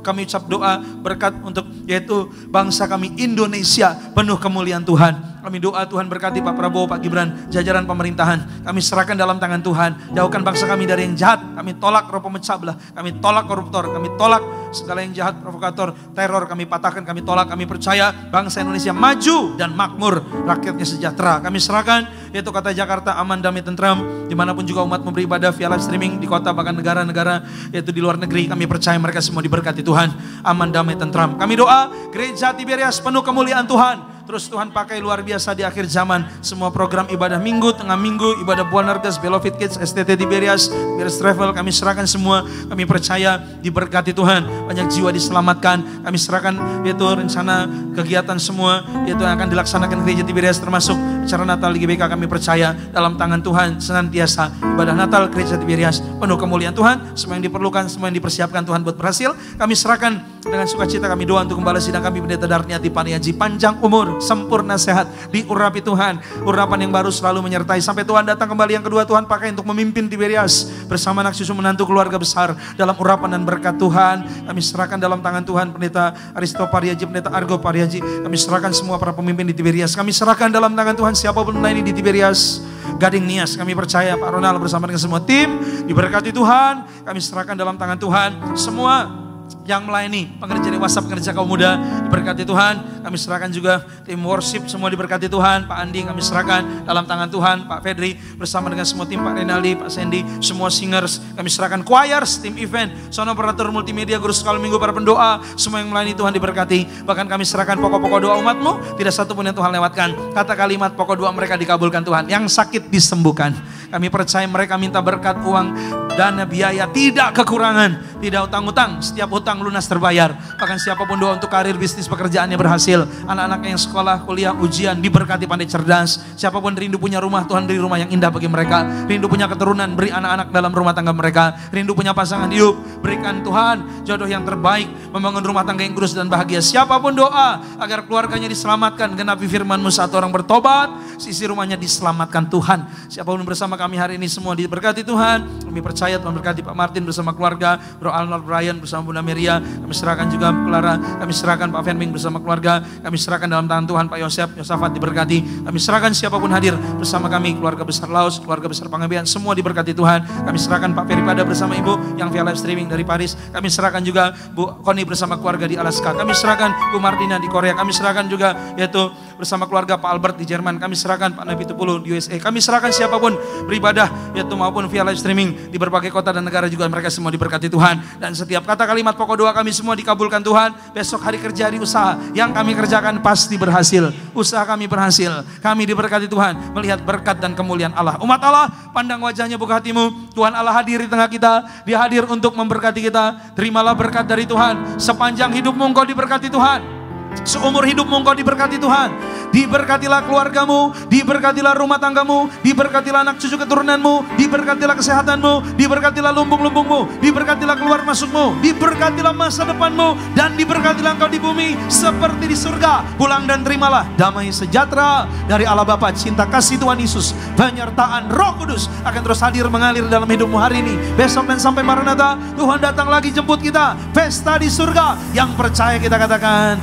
kami ucap doa berkat untuk yaitu bangsa kami Indonesia penuh kemuliaan Tuhan. Kami doa Tuhan berkati Pak Prabowo, Pak Gibran, jajaran pemerintahan. Kami serahkan dalam tangan Tuhan. Jauhkan bangsa kami dari yang jahat. Kami tolak roh pemecah belah. Kami tolak koruptor. Kami tolak segala yang jahat, provokator, teror. Kami patahkan, kami tolak. Kami percaya bangsa Indonesia maju dan makmur. Rakyatnya sejahtera. Kami serahkan yaitu kota Jakarta aman, damai, tentram. Dimanapun juga umat beribadah via live streaming di kota bahkan negara-negara yaitu di luar negeri. Kami percaya mereka semua diberkati Tuhan. Aman, damai, tentram. Kami doa gereja Tiberias penuh kemuliaan Tuhan. Terus Tuhan pakai luar biasa di akhir zaman. Semua program ibadah minggu, tengah minggu, ibadah Buan Argas, Beloved Kids, STT Tiberias, Tiberias Travel. Kami serahkan semua. Kami percaya diberkati Tuhan. Banyak jiwa diselamatkan. Kami serahkan yaitu rencana kegiatan semua yaitu yang akan dilaksanakan gereja Tiberias termasuk acara Natal di GBK. Kami percaya dalam tangan Tuhan senantiasa ibadah Natal gereja Tiberias penuh kemuliaan Tuhan. Semua yang diperlukan, semua yang dipersiapkan Tuhan buat berhasil. Kami serahkan dengan sukacita. Kami doa untuk kembali sidang kami Pendeta Darniati Paniaji, panjang umur, sempurna sehat, diurapi Tuhan. Urapan yang baru selalu menyertai sampai Tuhan datang kembali yang kedua. Tuhan pakai untuk memimpin Tiberias bersama anak cucu menantu keluarga besar dalam urapan dan berkat Tuhan. Kami serahkan dalam tangan Tuhan Pendeta Aristo Pariaji, Pendeta Argo Pariaji. Kami serahkan semua para pemimpin di Tiberias. Kami serahkan dalam tangan Tuhan siapapun melayani di Tiberias Gading Nias. Kami percaya Pak Ronald bersama dengan semua tim diberkati Tuhan. Kami serahkan dalam tangan Tuhan semua yang melayani pengerja di WhatsApp, pengerja kaum muda diberkati Tuhan. Kami serahkan juga tim worship semua diberkati Tuhan. Pak Andi kami serahkan dalam tangan Tuhan. Pak Fedri bersama dengan semua tim, Pak Renaldi, Pak Sandy, semua singers kami serahkan. Choirs, tim event, sound operator multimedia, guru sekolah minggu, para pendoa, semua yang melayani Tuhan diberkati. Bahkan kami serahkan pokok-pokok doa umatmu, tidak satu pun yang Tuhan lewatkan. Kata kalimat pokok doa mereka dikabulkan Tuhan. Yang sakit disembuhkan. Kami percaya mereka minta berkat, uang, dana, biaya, tidak kekurangan, tidak utang-utang, setiap utang lunas terbayar. Bahkan siapapun doa untuk karir, bisnis, pekerjaannya berhasil. Anak-anak yang sekolah, kuliah, ujian diberkati, pandai, cerdas. Siapapun rindu punya rumah, Tuhan beri rumah yang indah bagi mereka. Rindu punya keturunan, beri anak-anak dalam rumah tangga mereka. Rindu punya pasangan hidup, berikan Tuhan jodoh yang terbaik, membangun rumah tangga yang kudus dan bahagia. Siapapun doa agar keluarganya diselamatkan, genapi firman-Mu, satu orang bertobat, sisi rumahnya diselamatkan Tuhan. Siapapun bersama kami hari ini semua diberkati Tuhan. Kami percaya Tuhan berkati Pak Martin bersama keluarga, Bro Arnold Brian bersama Bunda Meria. Kami serahkan juga Clara, kami serahkan Pak Fenming bersama keluarga. Kami serahkan dalam tangan Tuhan Pak Yosafat diberkati. Kami serahkan siapapun hadir bersama kami, keluarga besar Laos, keluarga besar Panggabean, semua diberkati Tuhan. Kami serahkan Pak Peripada bersama Ibu yang via live streaming dari Paris. Kami serahkan juga Bu Koni bersama keluarga di Alaska. Kami serahkan Bu Martina di Korea. Kami serahkan juga yaitu bersama keluarga Pak Albert di Jerman. Kami serahkan Pak Nabi Tupulu di USA. Kami serahkan siapapun beribadah yaitu maupun via live streaming di berbagai kota dan negara juga mereka semua diberkati Tuhan. Dan setiap kata kalimat pokok doa kami semua dikabulkan Tuhan. Besok hari kerja di usaha yang kami kerjakan pasti berhasil. Usaha kami berhasil. Kami diberkati Tuhan melihat berkat dan kemuliaan Allah. Umat Allah, pandang wajahnya, buka hatimu. Tuhan Allah hadir di tengah kita. Dia hadir untuk memberkati kita. Terimalah berkat dari Tuhan. Sepanjang hidupmu engkau diberkati Tuhan. Seumur hidupmu engkau diberkati Tuhan. Diberkatilah keluargamu, diberkatilah rumah tanggamu, diberkatilah anak cucu keturunanmu, diberkatilah kesehatanmu, diberkatilah lumbung-lumbungmu, diberkatilah keluar masukmu, diberkatilah masa depanmu, dan diberkatilah engkau di bumi seperti di surga. Pulang dan terimalah damai sejahtera dari Allah Bapa, cinta kasih Tuhan Yesus, penyertaan Roh Kudus akan terus hadir mengalir dalam hidupmu hari ini, besok dan sampai Maranatha. Tuhan datang lagi jemput kita, pesta di surga. Yang percaya kita katakan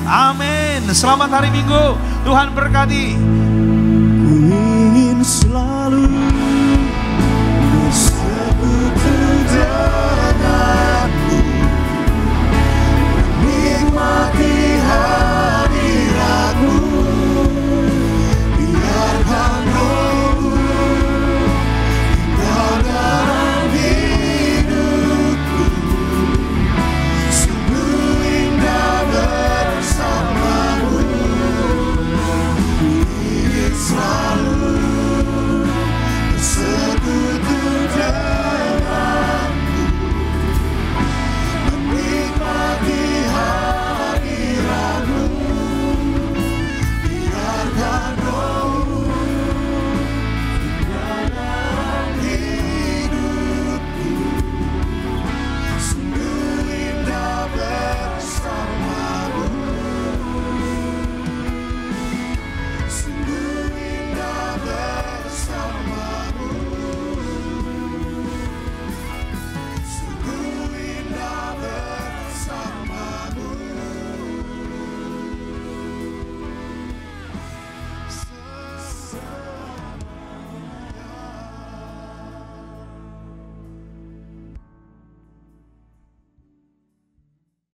amin. Selamat hari Minggu. Tuhan berkati.